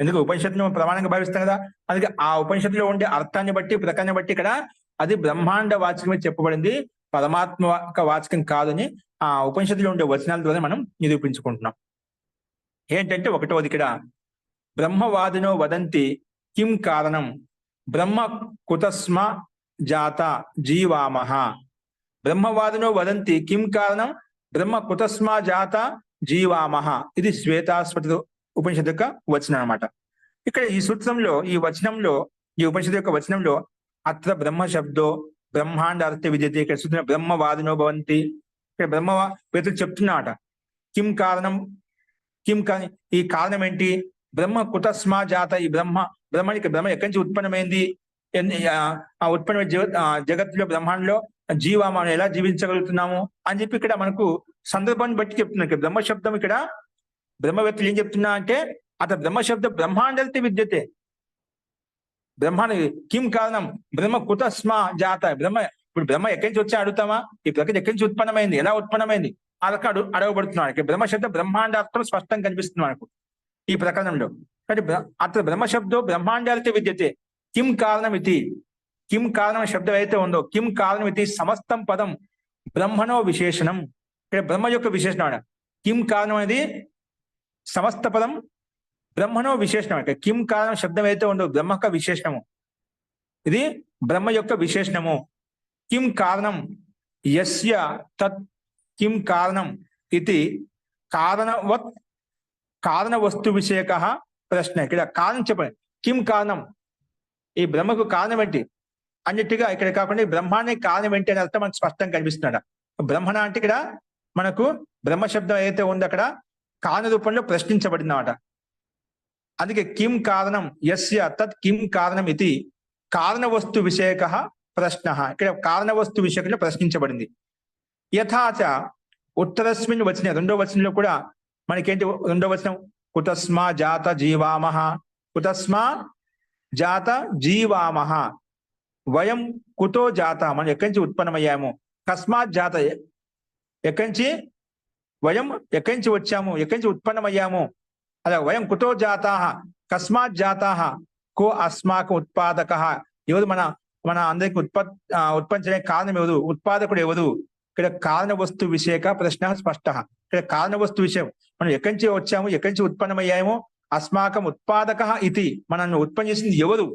ఎందుకు ఉపనిషత్తును ప్రమాణంగా భావిస్తాం కదా, అందుకే ఆ ఉపనిషత్తులో ఉండే అర్థాన్ని బట్టి, ప్రకారాన్ని బట్టి ఇక్కడ అది బ్రహ్మాండ వాచకమే చెప్పబడింది, పరమాత్మ వాచకం కాదని ఆ ఉపనిషత్తులో ఉండే వచనాల ద్వారా మనం నిరూపించుకుంటున్నాం. ఏంటంటే ఒకటోది ఇక్కడ బ్రహ్మవాదినో వదంతి కిం కారణం బ్రహ్మ కుతస్మ జాత జీవామహ. బ్రహ్మవాదినో వదంతి కిం కారణం బ్రహ్మ కుతస్మ జాత జీవామహ. ఇది శ్వేతాస్వత ఉపనిషత్తు యొక్క వచనం అనమాట. ఇక్కడ ఈ సూత్రంలో, ఈ వచనంలో, ఈ ఉపనిషత్తు యొక్క వచనంలో అత్ర బ్రహ్మ శబ్దో బ్రహ్మాండ అర్థ విద్యతే. ఇక్కడ సూత్రం బ్రహ్మవాదినో భవంతి, ఇక్కడ బ్రహ్మవేత్తలు చెప్తున్నమాట. కిం కారణం, ఈ కారణం ఏంటి? బ్రహ్మ కుతస్మ జాత, ఈ బ్రహ్మ ఎక్కడి నుంచి ఉత్పన్నమైంది, ఆ ఉత్పన్న జగత్తులో బ్రహ్మాండంలో జీవామా ఎలా జీవించగలుగుతున్నాము అని చెప్పి ఇక్కడ మనకు సందర్భాన్ని బట్టి చెప్తున్నారు. బ్రహ్మ శబ్దం ఇక్కడ బ్రహ్మవేత్తలు ఏం చెప్తున్నా అంటే అత బ్రహ్మ శబ్దం బ్రహ్మాండతే విద్యతే. బ్రహ్మాండ కిం కారణం బ్రహ్మ కుతస్మ జాత, ఇప్పుడు బ్రహ్మ ఎక్కడి నుంచి వచ్చి అడుగుతామా, ఈ ప్రకృతి ఎక్కడి నుంచి ఉత్పన్నమైంది, ఎలా ఉత్పన్నమైంది ఆ రకం అడగబడుతున్నాడు. బ్రహ్మ శబ్దం బ్రహ్మాండార్థం స్పష్టంగా కనిపిస్తుంది మనకు ఈ ప్రకరణంలో. కాబట్టి అత్ర బ్రహ్మ శబ్దో బ్రహ్మాండాలతో విద్యతే. కిం కారణం ఇది, కిం కారణం శబ్దం అయితే ఉందో, కిం కారణం ఇది సమస్తం పదం బ్రహ్మణో విశేషణం. ఇక్కడ బ్రహ్మ యొక్క విశేషణం. కిం కారణం అనేది సమస్త పదం బ్రహ్మణో విశేషణం. కిం కారణం శబ్దం అయితే ఉందో బ్రహ్మ యొక్క విశేషణము, ఇది బ్రహ్మ యొక్క విశేషణము. కిం కారణం యస్య తత్ కిం కారణం ఇది కారణ వస్తు విషయక ప్రశ్న. ఇక్కడ కారణం చెప్పండి, కిం కారణం, ఈ బ్రహ్మకు కారణం ఏంటి అన్నిటిగా ఇక్కడ కాకుండా బ్రహ్మానికి కారణం ఏంటి అని అర్థం మనకు స్పష్టంగా కనిపిస్తున్నాడు. బ్రహ్మణ అంటే ఇక్కడ మనకు బ్రహ్మ శబ్దం ఏదైతే ఉందో అక్కడ కారణ రూపంలో ప్రశ్నించబడింది అన్నమాట. అందుకే కిం కారణం యస్య తత్ కిం కారణం ఇది కారణ వస్తు విషయక ప్రశ్న. ఇక్కడ కారణ వస్తు విషయంలో ప్రశ్నించబడింది. యథాచ ఉత్తరస్మిన్ వచన, రెండో వచనంలో కూడా మనకేంటి రెండో వచనం, కుతస్మా జాత జీవామహ, కుతస్మా జాత జీవామహ, వయం కుతో జాత, మనం ఎక్కడి నుంచి ఉత్పన్నమయ్యాము, కస్మాత్ జాత ఎక్కడి నుంచి, వయం ఎక్కడి నుంచి వచ్చాము, ఎక్కడి నుంచి ఉత్పన్నమయ్యాము, అలా వయం కుతో జాతాహ కస్మాత్ జాతాహ కో అస్మాకం ఉత్పాదక. ఎవరు మన అందరికి ఉత్పత్తి చేయడానికి కారణం ఎవరు, ఉత్పాదకుడు ఎవరు. ఇక్కడ కారణ వస్తు విషయక ప్రశ్న స్పష్ట. ఇక్కడ కారణ వస్తు విషయం, మనం ఎక్కడి నుంచి వచ్చాము, ఎక్కడి నుంచి ఉత్పన్నమయ్యాము, అస్మాకం ఉత్పాదక ఇది, మనల్ని ఉత్పन्न చేసింది ఎవరు.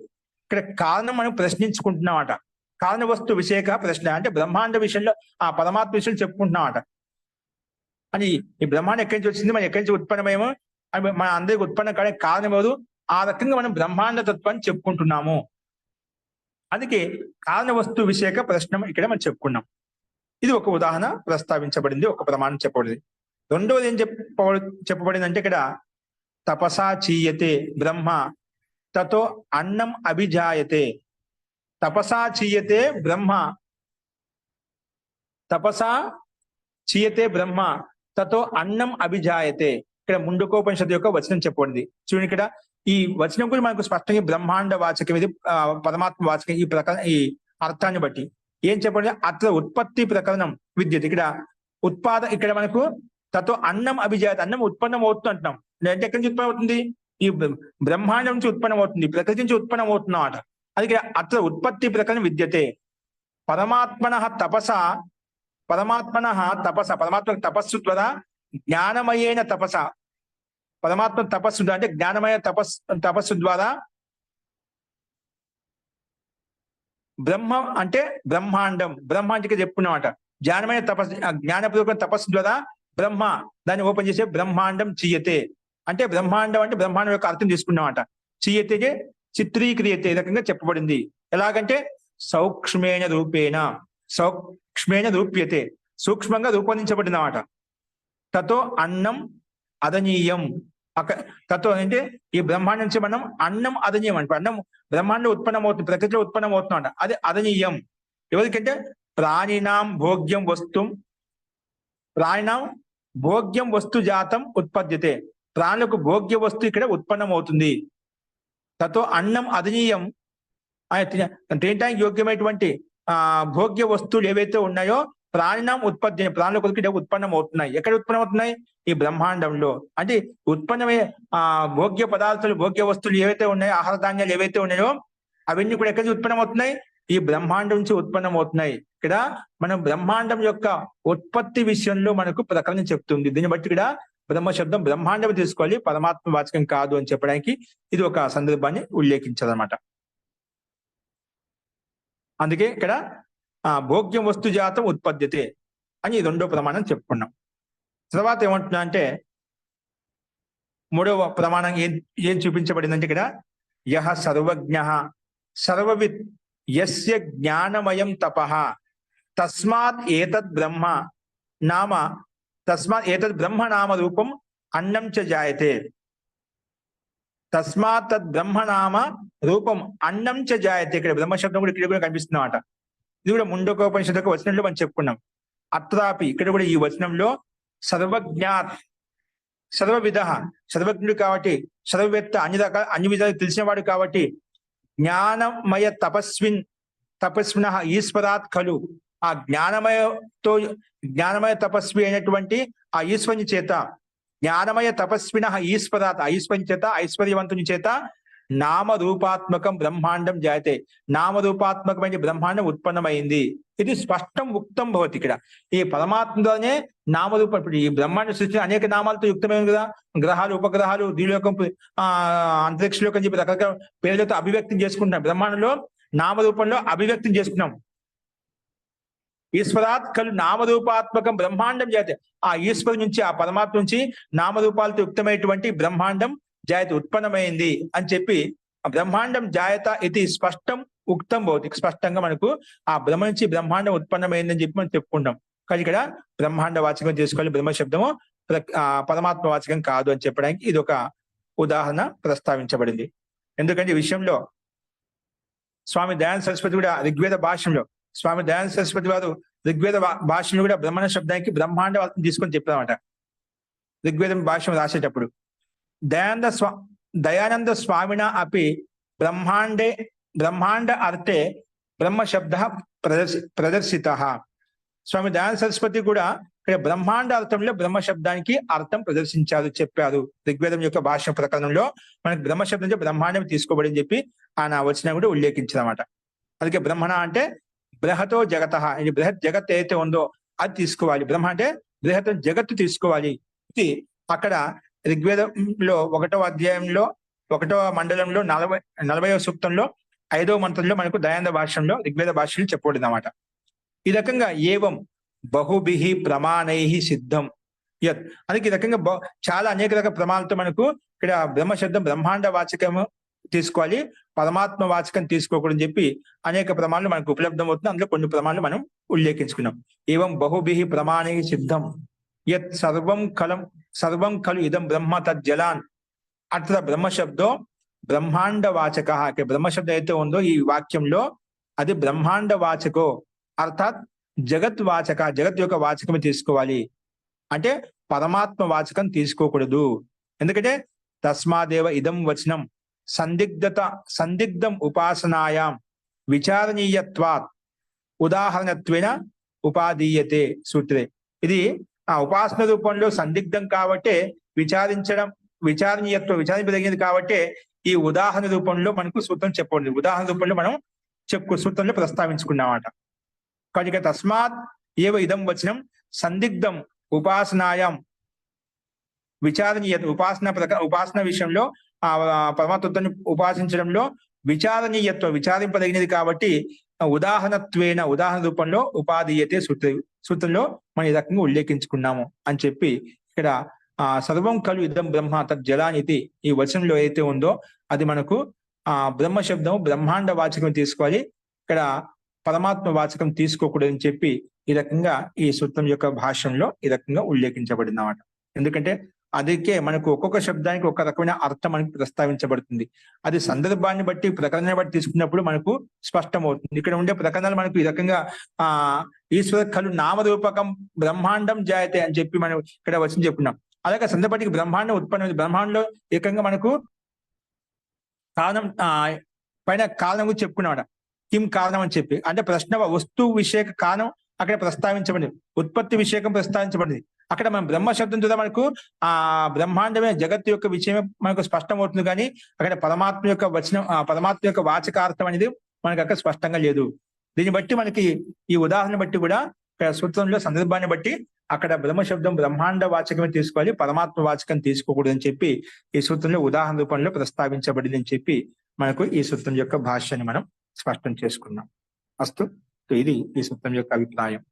ఇక్కడ కారణం మనం ప్రశ్నించుకుంటున్నామట. కారణ వస్తు విషయక ప్రశ్న అంటే బ్రహ్మాండ విషయంలో ఆ పరమాత్మ విషయం చెప్పుకుంటున్నామట. అని ఈ బ్రహ్మాండం ఎక్కడి నుంచి వచ్చింది, మనం ఎక్కడి నుంచి ఉత్పన్నమేమో, మన అందరికి ఉత్పన్నం కావడానికి కారణం ఎవరు, ఆ రకంగా మనం బ్రహ్మాండ తత్వాన్ని చెప్పుకుంటున్నాము. అందుకే కారణ వస్తు విషయక ప్రశ్న ఇక్కడ మనం చెప్పుకున్నాం. ఇది ఒక ఉదాహరణ ప్రస్తావించబడింది, ఒక ప్రమాణం చెప్పబడింది. రెండవది ఏం చెప్పబడింది అంటే ఇక్కడ తపసా చీయతే బ్రహ్మ తతో అన్నం అభిజాయతే. తపసా చీయతే బ్రహ్మ, తపసా చీయతే బ్రహ్మ తతో అన్నం అభిజాయతే. ఇక్కడ ముందుకోపనిషత్తు యొక్క వచనం చెప్పబడింది. చూడండి, ఇక్కడ ఈ వచనం కూడా మనకు స్పష్టంగా బ్రహ్మాండ వాచకం, ఇది పరమాత్మ వాచకం. ఈ అర్థాన్ని బట్టి ఏం చెప్పండి, అత్ర ఉత్పత్తి ప్రకరణం విద్యుత్. ఇక్కడ ఇక్కడ మనకు తతో అన్నం అభిజాయతే, అన్నం ఉత్పన్నం అవుతుంది అంటున్నాం. అంటే ఎక్కడి నుంచి ఉత్పన్నం అవుతుంది? ఈ బ్రహ్మాండం నుంచి ఉత్పన్నం అవుతుంది, ప్రకృతి నుంచి ఉత్పన్నం అవుతున్నాం అట. అది అత్ర ఉత్పత్తి ప్రకరణ విద్యతే. పరమాత్మన తపస పరమాత్మ తపస్సు ద్వారా జ్ఞానమయేన తపస, పరమాత్మ తపస్సు అంటే జ్ఞానమయ తపస్సు ద్వారా బ్రహ్మ అంటే బ్రహ్మాండికి చెప్పుకున్నామట. జ్ఞానమయ జ్ఞానపూర్వక తపస్సు ద్వారా బ్రహ్మ, దాన్ని ఓపెన్ చేసే బ్రహ్మాండం చీయతే. అంటే బ్రహ్మాండం అంటే బ్రహ్మాండం యొక్క అర్థం తీసుకున్నామట. చీయతే చిత్రీక్రియతే, ఈ రకంగా చెప్పబడింది. ఎలాగంటే సూక్ష్మేణ రూప్యతే, సూక్ష్మంగా రూపొందించబడినమాట. తతో అన్నం అదనీయం. తత్వం అంటే ఈ బ్రహ్మాండం నుంచి మనం అన్నం అదనీయం అంటే అన్నం బ్రహ్మాండం ఉత్పన్నం అవుతుంది, ప్రకృతిలో ఉత్పన్నం అవుతుందంట. అది అదనీయం. ఎవరికంటే ప్రాణినాం భోగ్యం వస్తు జాతం ఉత్పద్యతే. ప్రాణులకు భోగ్య వస్తు ఇక్కడ ఉత్పన్నం అవుతుంది. తతో అన్నం అదనీయం, తినటానికి యోగ్యమైనటువంటి భోగ్య వస్తువులు ఏవైతే ఉన్నాయో ప్రాణినాం ఉత్పత్తి, ప్రాణుల కొరకు ఉత్పన్నం అవుతున్నాయి. ఎక్కడ ఉత్పన్నం అవుతున్నాయి? ఈ బ్రహ్మాండంలో. అంటే ఉత్పన్నమే భోగ్య పదార్థాలు, భోగ్య వస్తువులు ఏవైతే ఉన్నాయో, ఆహార ధాన్యాలు ఏవైతే ఉన్నాయో అవన్నీ కూడా ఎక్కడి నుంచి ఉత్పన్నం అవుతున్నాయి? ఈ బ్రహ్మాండం నుంచి ఉత్పన్నం అవుతున్నాయి. ఇక్కడ మనం బ్రహ్మాండం యొక్క ఉత్పత్తి విషయంలో మనకు ప్రకరణ చెప్తుంది. దీన్ని బట్టి ఇక్కడ బ్రహ్మ శబ్దం బ్రహ్మాండం తీసుకోవాలి, పరమాత్మ వాచకం కాదు అని చెప్పడానికి ఇది ఒక సందర్భాన్ని ఉల్లేఖించదన్నమాట. అందుకే ఇక్కడ భోగ్యం వస్తు జాతం ఉత్పద్యతే అని రెండో ప్రమాణం చెప్పుకున్నాం. తర్వాత ఏమంటున్నా అంటే మూడవ ప్రమాణం ఏం చూపించబడిందంటే ఇక్కడ యహ సర్వజ్ఞ సర్వవిత్ యస్య జ్ఞానమయం తపః తస్మాత్ ఏతద్ బ్రహ్మ నామ రూపం అన్నం చ జాయతే. తస్మాత్ తద్ బ్రహ్మ నామ రూపం అన్నం చ జాయతే. ఇక్కడ బ్రహ్మ శబ్దం కూడా ఇక్కడ కూడా కనిపిస్తున్నమాట. ఇది కూడా ముండకోపనిషత్తు వచనంలో మనం చెప్పుకున్నాం. అత్రాపి ఇక్కడ కూడా ఈ వచనంలో సర్వజ్ఞాత్ సర్వవిధ, సర్వజ్ఞుడు కాబట్టి, సర్వవేత్త, అన్ని విధాలు తెలిసినవాడు కాబట్టి, జ్ఞానమయ తపస్విన ఈశ్వరాత్ ఖలు, ఆ జ్ఞానమయ తపస్వి అయినటువంటి ఆ ఈశ్వరుని చేత, జ్ఞానమయ తపస్విన ఈశ్వరాత్, ఐశ్వర్య చేత, ఐశ్వర్యవంతుని చేత నామరూపాత్మకం బ్రహ్మాండం జాయతే, నామరూపాత్మకమైన బ్రహ్మాండం ఉత్పన్నమైంది. ఇది స్పష్టం ఉక్తం భవతి. ఇక్కడ ఈ పరమాత్మలోనే నామరూపం. ఇప్పుడు ఈ బ్రహ్మాండ సృష్టి అనేక నామాలతో యుక్తమైంది కదా. గ్రహాలు, ఉపగ్రహాలు, ద్విలోకం, అంతరిక్షలోకం చెప్పి రకరకాల పేర్లతో అభివ్యక్తం చేసుకుంటున్నాం. బ్రహ్మాండంలో నామరూపంలో అభివ్యక్తం చేసుకున్నాం. ఈశ్వరాత్ కలు నామరూపాత్మకం బ్రహ్మాండం జాయతే, ఆ ఈశ్వరు నుంచి, ఆ పరమాత్మ నుంచి నామరూపాలతో యుక్తమైనటువంటి బ్రహ్మాండం జాయత ఉత్పన్నమైంది అని చెప్పి, బ్రహ్మాండం జాయత ఇది స్పష్టం ఉక్తం భౌతిక, స్పష్టంగా మనకు ఆ బ్రహ్మ నుంచి బ్రహ్మాండం ఉత్పన్నమైందని చెప్పి మనం చెప్పుకుంటాం. కానీ ఇక్కడ బ్రహ్మాండ వాచకం చేసుకోవాలి, బ్రహ్మ శబ్దము పరమాత్మ వాచకం కాదు అని చెప్పడానికి ఇది ఒక ఉదాహరణ ప్రస్తావించబడింది. ఎందుకంటే ఈ విషయంలో స్వామి దయానంద సరస్వతి కూడా ఋగ్వేద భాష్యంలో, స్వామి దయానంద సరస్వతి వారు ఋగ్వేద భాష్యంలో కూడా బ్రహ్మణ శబ్దానికి బ్రహ్మాండ వాచకం తీసుకొని చెప్పారన్నమాట. ఋగ్వేదం భాష్యం రాసేటప్పుడు దయానంద స్వామిన అపి బ్రహ్మాండ అర్థే బ్రహ్మ శబ్ద ప్రదర్శిత. స్వామి దయానంద సరస్వతి కూడా ఇక్కడ బ్రహ్మాండ అర్థంలో బ్రహ్మ శబ్దానికి అర్థం ప్రదర్శించారు, చెప్పారు. ఋగ్వేదం యొక్క భాష ప్రకరణంలో మనకి బ్రహ్మ శబ్దం నుంచి బ్రహ్మాండం తీసుకోబడి అని చెప్పి ఆయన వచ్చిన కూడా ఉల్లేఖించారన్నమాట. అందుకే బ్రహ్మణ అంటే బృహతో జగత, ఇది బృహత్ జగత్ ఏదైతే ఉందో అది తీసుకోవాలి. బ్రహ్మ అంటే బృహత్ జగత్తు తీసుకోవాలి. ఇది అక్కడ ఋగ్వేదంలో 1వ అధ్యాయంలో 1వ మండలంలో 40వ సూక్తంలో 5వ మంత్రంలో మనకు దయానంద భాష్యంలో ఋగ్వేద భాష్యంలో చెప్పబడింది అన్నమాట. ఈ రకంగా ఏవం బహుభిః ప్రమాణైః సిద్ధం యత్, అందుకే ఈ రకంగా చాలా అనేక రకాల ప్రమాణాలతో మనకు ఇక్కడ బ్రహ్మ శబ్దం బ్రహ్మాండ వాచకము తీసుకోవాలి, పరమాత్మ వాచకం తీసుకోకూడదని చెప్పి అనేక ప్రమాణాలు మనకు ఉపలబ్ధం అవుతుంది. అందులో కొన్ని ప్రమాణాలు మనం ఉల్లేఖించుకున్నాం. ఏవం బహుభిః ప్రమాణైః సిద్ధం యత్ సర్వం ఖలు ఇదం బ్రహ్మ తజ్జలాన్. అట్లా బ్రహ్మ శబ్దో బ్రహ్మాండ వాచక, బ్రహ్మ శబ్దం అయితే ఉందో ఈ వాక్యంలో అది బ్రహ్మాండ వాచకో, అర్థాత్ జగత్ వాచక, జగత్ యొక్క వాచకం తీసుకోవాలి. అంటే పరమాత్మ వాచకం తీసుకోకూడదు. ఎందుకంటే తస్మాదేవ ఇదం వచనం సందిగ్ధం ఉపాసనాయాం విచారణీయత్వాత్ ఉదాహరణత్వేన ఉపాదీయతే సూత్రే. ఇది ఆ ఉపాసన రూపంలో సందిగ్ధం కాబట్టే విచారింపదగినది కాబట్టే ఈ ఉదాహరణ రూపంలో మనకు సూత్రం చెప్పండి. ఉదాహరణ రూపంలో మనం సూత్రంలో ప్రస్తావించుకున్నామాట. కనుక తస్మాత్ ఏవ ఇదం వచనం సందిగ్ధం ఉపాసనాయం విచారణీయత ఉపాసన విషయంలో ఆ పరమాత్మని ఉపాసించడంలో విచారింపదగినది కాబట్టి ఉదాహరణ రూపంలో ఉపాధీయతే సూత్రంలో మనం ఈ రకంగా ఉల్లేఖించుకున్నాము అని చెప్పి ఇక్కడ సర్వం కలు ఇదం బ్రహ్మ తజ్జలానితి ఈ వచనంలో ఏదైతే ఉందో అది మనకు బ్రహ్మ శబ్దం బ్రహ్మాండ వాచకం తీసుకోవాలి, ఇక్కడ పరమాత్మ వాచకం తీసుకోకూడదని చెప్పి ఈ రకంగా ఈ సూత్రం యొక్క భాష్యంలో ఈ రకంగా ఉల్లేఖించబడింది అన్నమాట. ఎందుకంటే అందుకే మనకు ఒక్కొక్క శబ్దానికి ఒక రకమైన అర్థం మనకు ప్రస్తావించబడుతుంది. అది సందర్భాన్ని బట్టి ప్రకరణాన్ని బట్టి తీసుకున్నప్పుడు మనకు స్పష్టమవుతుంది. ఇక్కడ ఉండే ప్రకరణాలు మనకు ఈ రకంగా ఈశ్వర కలు నామరూపకం బ్రహ్మాండం జాయతే అని చెప్పి మనం ఇక్కడ వచ్చి చెప్పుకున్నాం. అలాగే సందర్భానికి బ్రహ్మాండం ఉత్పన్నమైంది. బ్రహ్మాండంలో ఏకంగా మనకు కారణం పైన కారణం గురించి చెప్పుకున్నాడు. కిం కారణం అని చెప్పి అంటే ప్రశ్న వస్తువు విషయక కారణం అక్కడ ప్రస్తావించబడింది, ఉత్పత్తి విషయకం ప్రస్తావించబడింది. అక్కడ మనం బ్రహ్మ శబ్దం ద్వారా మనకు బ్రహ్మాండమే జగత్తు యొక్క విషయమే మనకు స్పష్టమవుతుంది. కానీ అక్కడ పరమాత్మ యొక్క వచనం పరమాత్మ యొక్క వాచకార్థం అనేది మనకు అక్కడ స్పష్టంగా లేదు. దీన్ని బట్టి మనకి ఈ ఉదాహరణ బట్టి కూడా సూత్రంలో సందర్భాన్ని బట్టి అక్కడ బ్రహ్మ శబ్దం బ్రహ్మాండ వాచకమే తీసుకోవాలి, పరమాత్మ వాచకం తీసుకోకూడదని చెప్పి ఈ సూత్రంలో ఉదాహరణ రూపంలో ప్రస్తావించబడింది అని చెప్పి మనకు ఈ సూత్రం యొక్క భాష్యాన్ని మనం స్పష్టం చేసుకున్నాం. అస్తు, ఇది ఈ సూత్రం యొక్క అభిప్రాయం.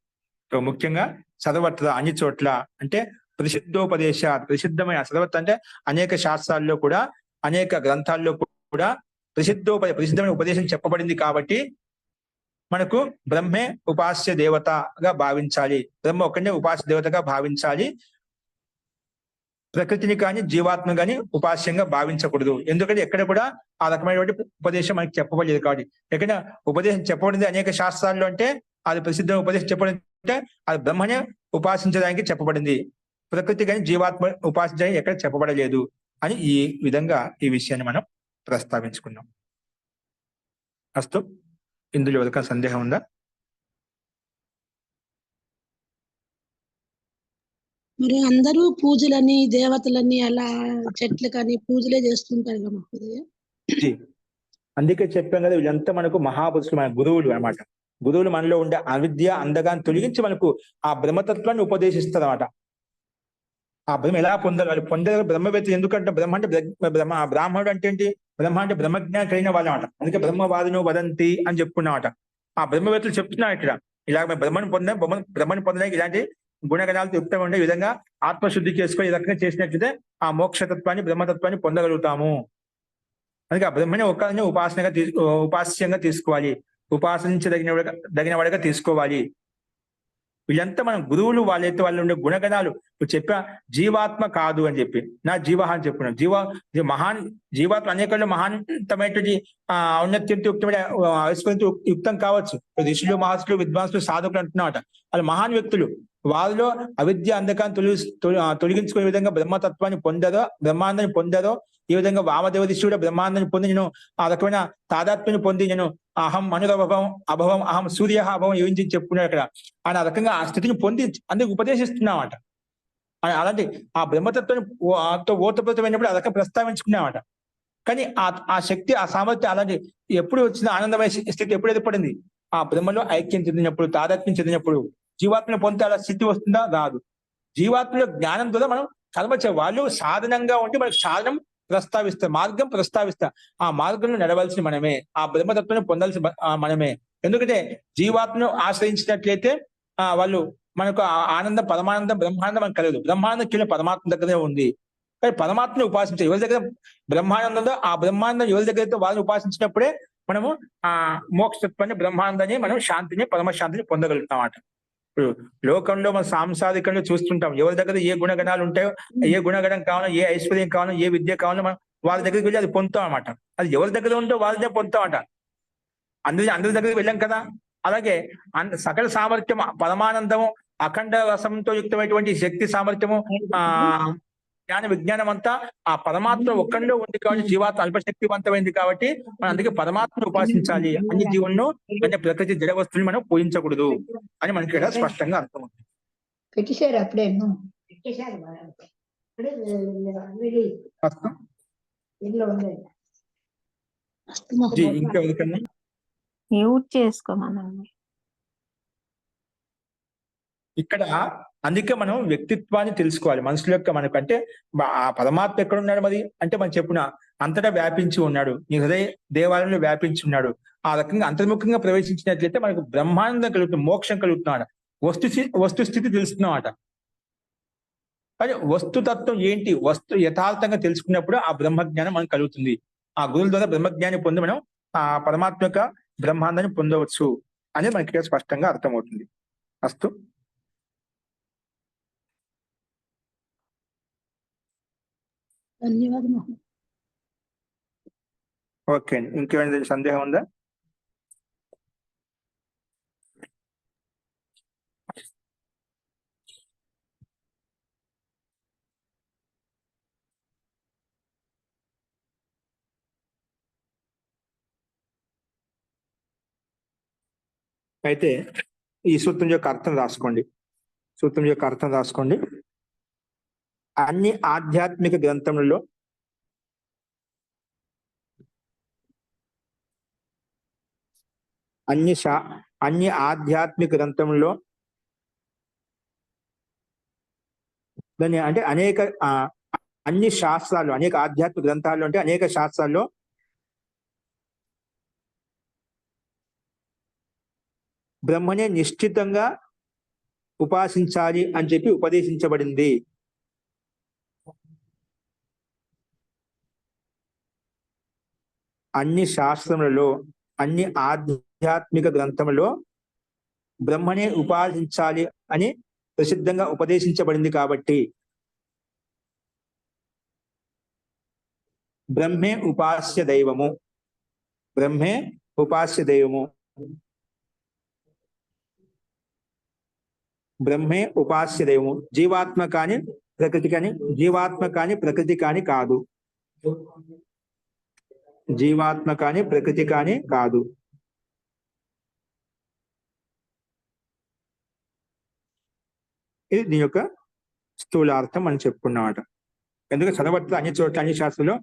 ముఖ్యంగా సర్వత్ర అన్ని చోట్ల అంటే ప్రసిద్ధమైన సర్వత్ర అంటే అనేక శాస్త్రాల్లో కూడా అనేక గ్రంథాల్లో కూడా ప్రసిద్ధమైన ఉపదేశం చెప్పబడింది కాబట్టి మనకు బ్రహ్మే ఉపాస్య దేవతగా భావించాలి, బ్రహ్మ ఒక్కనే ఉపాస్య దేవతగా భావించాలి. ప్రకృతిని కానీ జీవాత్మ కానీ ఉపాస్యంగా భావించకూడదు. ఎందుకంటే ఎక్కడ కూడా ఆ రకమైనటువంటి ఉపదేశం మనకి చెప్పబడలేదు. కాబట్టి ఎక్కడ ఉపదేశం చెప్పబడింది అనేక శాస్త్రాల్లో అంటే అది ప్రసిద్ధ ఉపదేశం చెప్పబడింది అంటే అది బ్రహ్మనే ఉపాసించడానికి చెప్పబడింది, ప్రకృతి కానీ జీవాత్మ ఉపాసించడానికి ఎక్కడ చెప్పబడలేదు అని ఈ విధంగా ఈ విషయాన్ని మనం ప్రస్తావించుకున్నాం. అస్తు, ఇందులో ఎవరికైనా సందేహం ఉందా? మరి అందరూ పూజలని దేవతలని అలా చెట్లు కానీ పూజలే చేస్తుంటారు కదా మహోదయ. అందుకే చెప్పాం కదా, వీళ్ళంతా మనకు మహాపురుషులు, మన గురువులు అన్నమాట. గురువులు మనలో ఉండే అవిద్య అందగాన్ని తొలగించి మనకు ఆ బ్రహ్మతత్వాన్ని ఉపదేశిస్తారు అన్నమాట. ఆ బ్రహ్మ ఎలా పొందాలి, వాళ్ళు పొందగల బ్రహ్మవేత్త. ఎందుకంటే బ్రహ్మ అంటే బ్రాహ్మణుడు అంటే ఏంటి? బ్రహ్మ అంటే బ్రహ్మజ్ఞానం కలిగిన వాళ్ళు అన్నమాట. అందుకే బ్రహ్మవాదిను వదంతి అని చెప్పుకున్నామట. ఆ బ్రహ్మవేత్తలు చెప్తున్నారు ఇక్కడ ఇలా బ్రహ్మను పొందడానికి ఇలాంటి గుణగణాలతో యుక్తంగా ఉండే విధంగా ఆత్మశుద్ధి చేసుకొని ఈ రకంగా చేసినట్లయితే ఆ మోక్షతత్వాన్ని బ్రహ్మతత్వాన్ని పొందగలుగుతాము. అందుకే ఆ బ్రహ్మని ఒక్కరిని ఉపాస్యంగా తీసుకోవాలి, ఉపాసించదగిన వాడిగా తీసుకోవాలి. వీళ్ళంతా మనం గురువులు వాళ్ళైతే వాళ్ళు ఉండే గుణగణాలు చెప్పా. జీవాత్మ కాదు అని చెప్పి నా జీవ అని చెప్పుకున్నాను. జీవాత్మ అనేకల్లో మహాంతమైనటువంటి ఔన్నత్యంతో యుక్తమైన యుక్తం కావచ్చు. ఋషులు, మహర్షులు, విద్వాంసులు, సాధకులు అంటున్నామట. వాళ్ళు మహాన్ వ్యక్తులు. వాళ్ళలో అవిద్య అంధకాన్ని తొలగించుకునే విధంగా బ్రహ్మతత్వాన్ని పొందారో, బ్రహ్మాండాన్ని పొందారో, ఈ విధంగా వామదేవ ఋషి బ్రహ్మాండాన్ని పొంది నేను ఆ రకమైన తాదాత్మ్యాన్ని పొంది నేను అహం అనురభవం అభవం అహం సూర్య అభవం ఏం చెప్పుకున్నాడు అక్కడ. ఆయన ఆ రకంగా ఆ స్థితిని పొంది అందుకు ఉపదేశిస్తున్నామట. అలాంటి ఆ బ్రహ్మతత్వాన్ని ఓతప్రోతమైనప్పుడు ఆ రకంగా ప్రస్తావించుకున్నామట. కానీ ఆ శక్తి, ఆ సామర్థ్యం అలాంటి ఎప్పుడు వచ్చిన ఆనందమయ స్థితి ఎప్పుడు ఏర్పడింది? ఆ బ్రహ్మలో ఐక్యం చెందినప్పుడు, తాదాత్మ్యం చెందినప్పుడు. జీవాత్మను పొందితే అలా స్థితి వస్తుందా? రాదు. జీవాత్మలో జ్ఞానం ద్వారా మనం కర్మ వాళ్ళు సాధనంగా ఉంటే మనకు సాధనం ప్రస్తావిస్తారు, మార్గం ప్రస్తావిస్తారు. ఆ మార్గంలో నడవలసిన మనమే, ఆ బ్రహ్మతత్వాన్ని పొందాల్సిన మనమే. ఎందుకంటే జీవాత్మను ఆశ్రయించినట్లయితే వాళ్ళు మనకు ఆనందం, పరమానందం, బ్రహ్మానందం మనకు కలగదు. బ్రహ్మానందం కేవలం పరమాత్మ దగ్గరే ఉంది. కానీ పరమాత్మను ఉపాసించాలి. ఎవరి దగ్గర బ్రహ్మానందం ఉందో ఆ బ్రహ్మానందం ఎవరి దగ్గర అయితే వాళ్ళని ఉపాసించినప్పుడే మనము ఆ మోక్షత్వాన్ని, బ్రహ్మానందాన్ని, మనం శాంతిని, పరమశాంతిని పొందగలుగుతాం అన్నమాట. ఇప్పుడు లోకంలో మనం సాంసారికంలో చూస్తుంటాం. ఎవరి దగ్గర ఏ గుణగణాలు ఉంటాయో, ఏ గుణగణం కావాలో, ఏ ఐశ్వర్యం కావాలో, ఏ విద్య కావాలో మనం వాళ్ళ దగ్గరికి వెళ్ళి అది పొందుతాం అన్నమాట. అది ఎవరి దగ్గర ఉందో వాళ్ళదే పొందుతామట. అందరి దగ్గరికి వెళ్ళాం కదా. అలాగే సకల సామర్థ్యం, పరమానందము, అఖండ రసంతో యుక్తమైనటువంటి శక్తి సామర్థ్యము, జ్ఞాన విజ్ఞానం అంతా ఆ పరమాత్మ ఒక్కడిలో ఉంది కాబట్టి జీవాత్మ అల్పశక్తివంతమైంది కాబట్టి మనం అందుకే పరమాత్మను ఉపాసించాలి. అన్ని జీవులను అంటే ప్రకృతి జడ వస్తువుని మనం పూజించకూడదు అని మనకి ఇక్కడ స్పష్టంగా అర్థమవుతుంది. పెట్టేశారు అప్పుడేను పెట్టేశారు అప్పుడే అస్తు ఇంట్లో ఉండేది అస్తు మహోదయ. జీ ఇంకా ఎవరికన్నా మ్యూట్ చేసుకోమనండి. ఇక్కడ అందుకే మనం వ్యక్తిత్వాన్ని తెలుసుకోవాలి. మనుషుల యొక్క మనకు అంటే ఆ పరమాత్మ ఎక్కడ ఉన్నాడు మరి అంటే మనం చెప్పున అంతటా వ్యాపించి ఉన్నాడు, నీ హృదయ దేవాలయంలో వ్యాపించి ఉన్నాడు. ఆ రకంగా అంతర్ముఖంగా ప్రవేశించినట్లయితే మనకు బ్రహ్మానందం కలుగుతుంది, మోక్షం కలుగుతున్నాడు, వస్తుస్థితి తెలుస్తున్నామాట. కానీ వస్తుతత్వం ఏంటి, వస్తు యథార్థంగా తెలుసుకున్నప్పుడు ఆ బ్రహ్మజ్ఞానం మనకు కలుగుతుంది. ఆ గురువుల ద్వారా బ్రహ్మజ్ఞాన్ని పొంది మనం ఆ పరమాత్మ యొక్క బ్రహ్మాండాన్ని పొందవచ్చు అనేది మనకి ఇక్కడ స్పష్టంగా అర్థమవుతుంది. అస్తు. ధన్యవాదం మహోదయ. ఓకే అండి, ఇంకేమైనా సందేహం ఉందా? అయితే ఈ సూత్రం యొక్క అర్థం రాసుకోండి. సూత్రం యొక్క అర్థం రాసుకోండి. అన్ని ఆధ్యాత్మిక గ్రంథములలో అన్ని ఆధ్యాత్మిక గ్రంథములలో దాన్ని అంటే అనేక అన్ని శాస్త్రాలు, అనేక ఆధ్యాత్మిక గ్రంథాలు అంటే అనేక శాస్త్రాల్లో బ్రహ్మనే నిశ్చితంగా ఉపాసించాలి అని చెప్పి ఉపదేశించబడింది. అన్ని శాస్త్రములలో, అన్ని ఆధ్యాత్మిక గ్రంథములలో బ్రహ్మనే ఉపాసించాలి అని ప్రసిద్ధంగా ఉపదేశించబడింది కాబట్టి బ్రహ్మే ఉపాస్య దైవము, బ్రహ్మే ఉపాస్య దైవము, బ్రహ్మే ఉపాస్య దైవము. జీవాత్మ కాని ప్రకృతి కాని, జీవాత్మ కాని ప్రకృతి కాని కాదు, జీవాత్మ కాని ప్రకృతి కాని కాదు. ఇది దీని యొక్క స్థూలార్థం మనం చెప్పుకున్నమాట. ఎందుకంటే చదవట్లు అన్ని చోట్ల అన్ని శాస్త్రంలో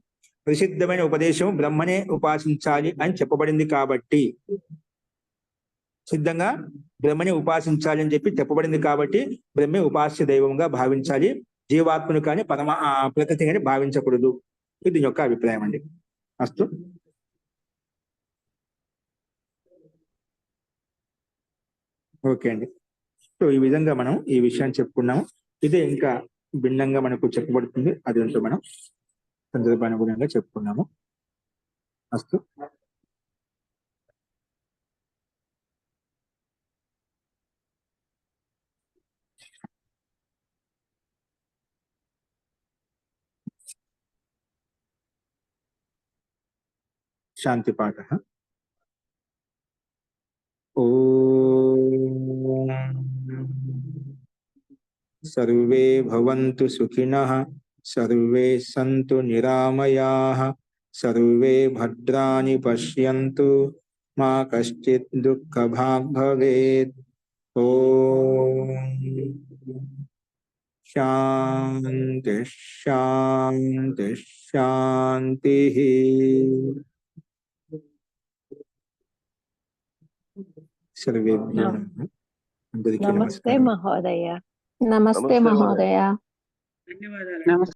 ప్రసిద్ధమైన ఉపదేశం బ్రహ్మనే ఉపాసించాలి అని చెప్పబడింది కాబట్టి, సిద్ధంగా బ్రహ్మని ఉపాసించాలి అని చెప్పి చెప్పబడింది కాబట్టి బ్రహ్మే ఉపాస్య దైవంగా భావించాలి, జీవాత్మను కానీ ప్రకృతి కానీ భావించకూడదు. ఇది దీని యొక్క అభిప్రాయం అండి. అస్తు. ఓకే అండి. సో ఈ విధంగా మనం ఈ విషయాన్ని చెప్పుకున్నాము. ఇదే ఇంకా భిన్నంగా మనకు చెప్పబడుతుంది, అదంతా మనం సందర్భానుగుణంగా చెప్పుకున్నాము. అస్తు. శాంతి పాఠ. ఓం సర్వే భవంతు సుఖినః, సర్వే సంతు నిరామయాః, సర్వే భద్రాణి పశ్యంతు, మా కశ్చిత్ దుఃఖభాగ్ భవేత్. ఓం శాంతి శాంతి శాంతి. సర్వేభ్యో నమః. అందరికీ నమస్తే నమస్కారం. మహోదయ. నమస్తే మహోదయ. నమస్తే.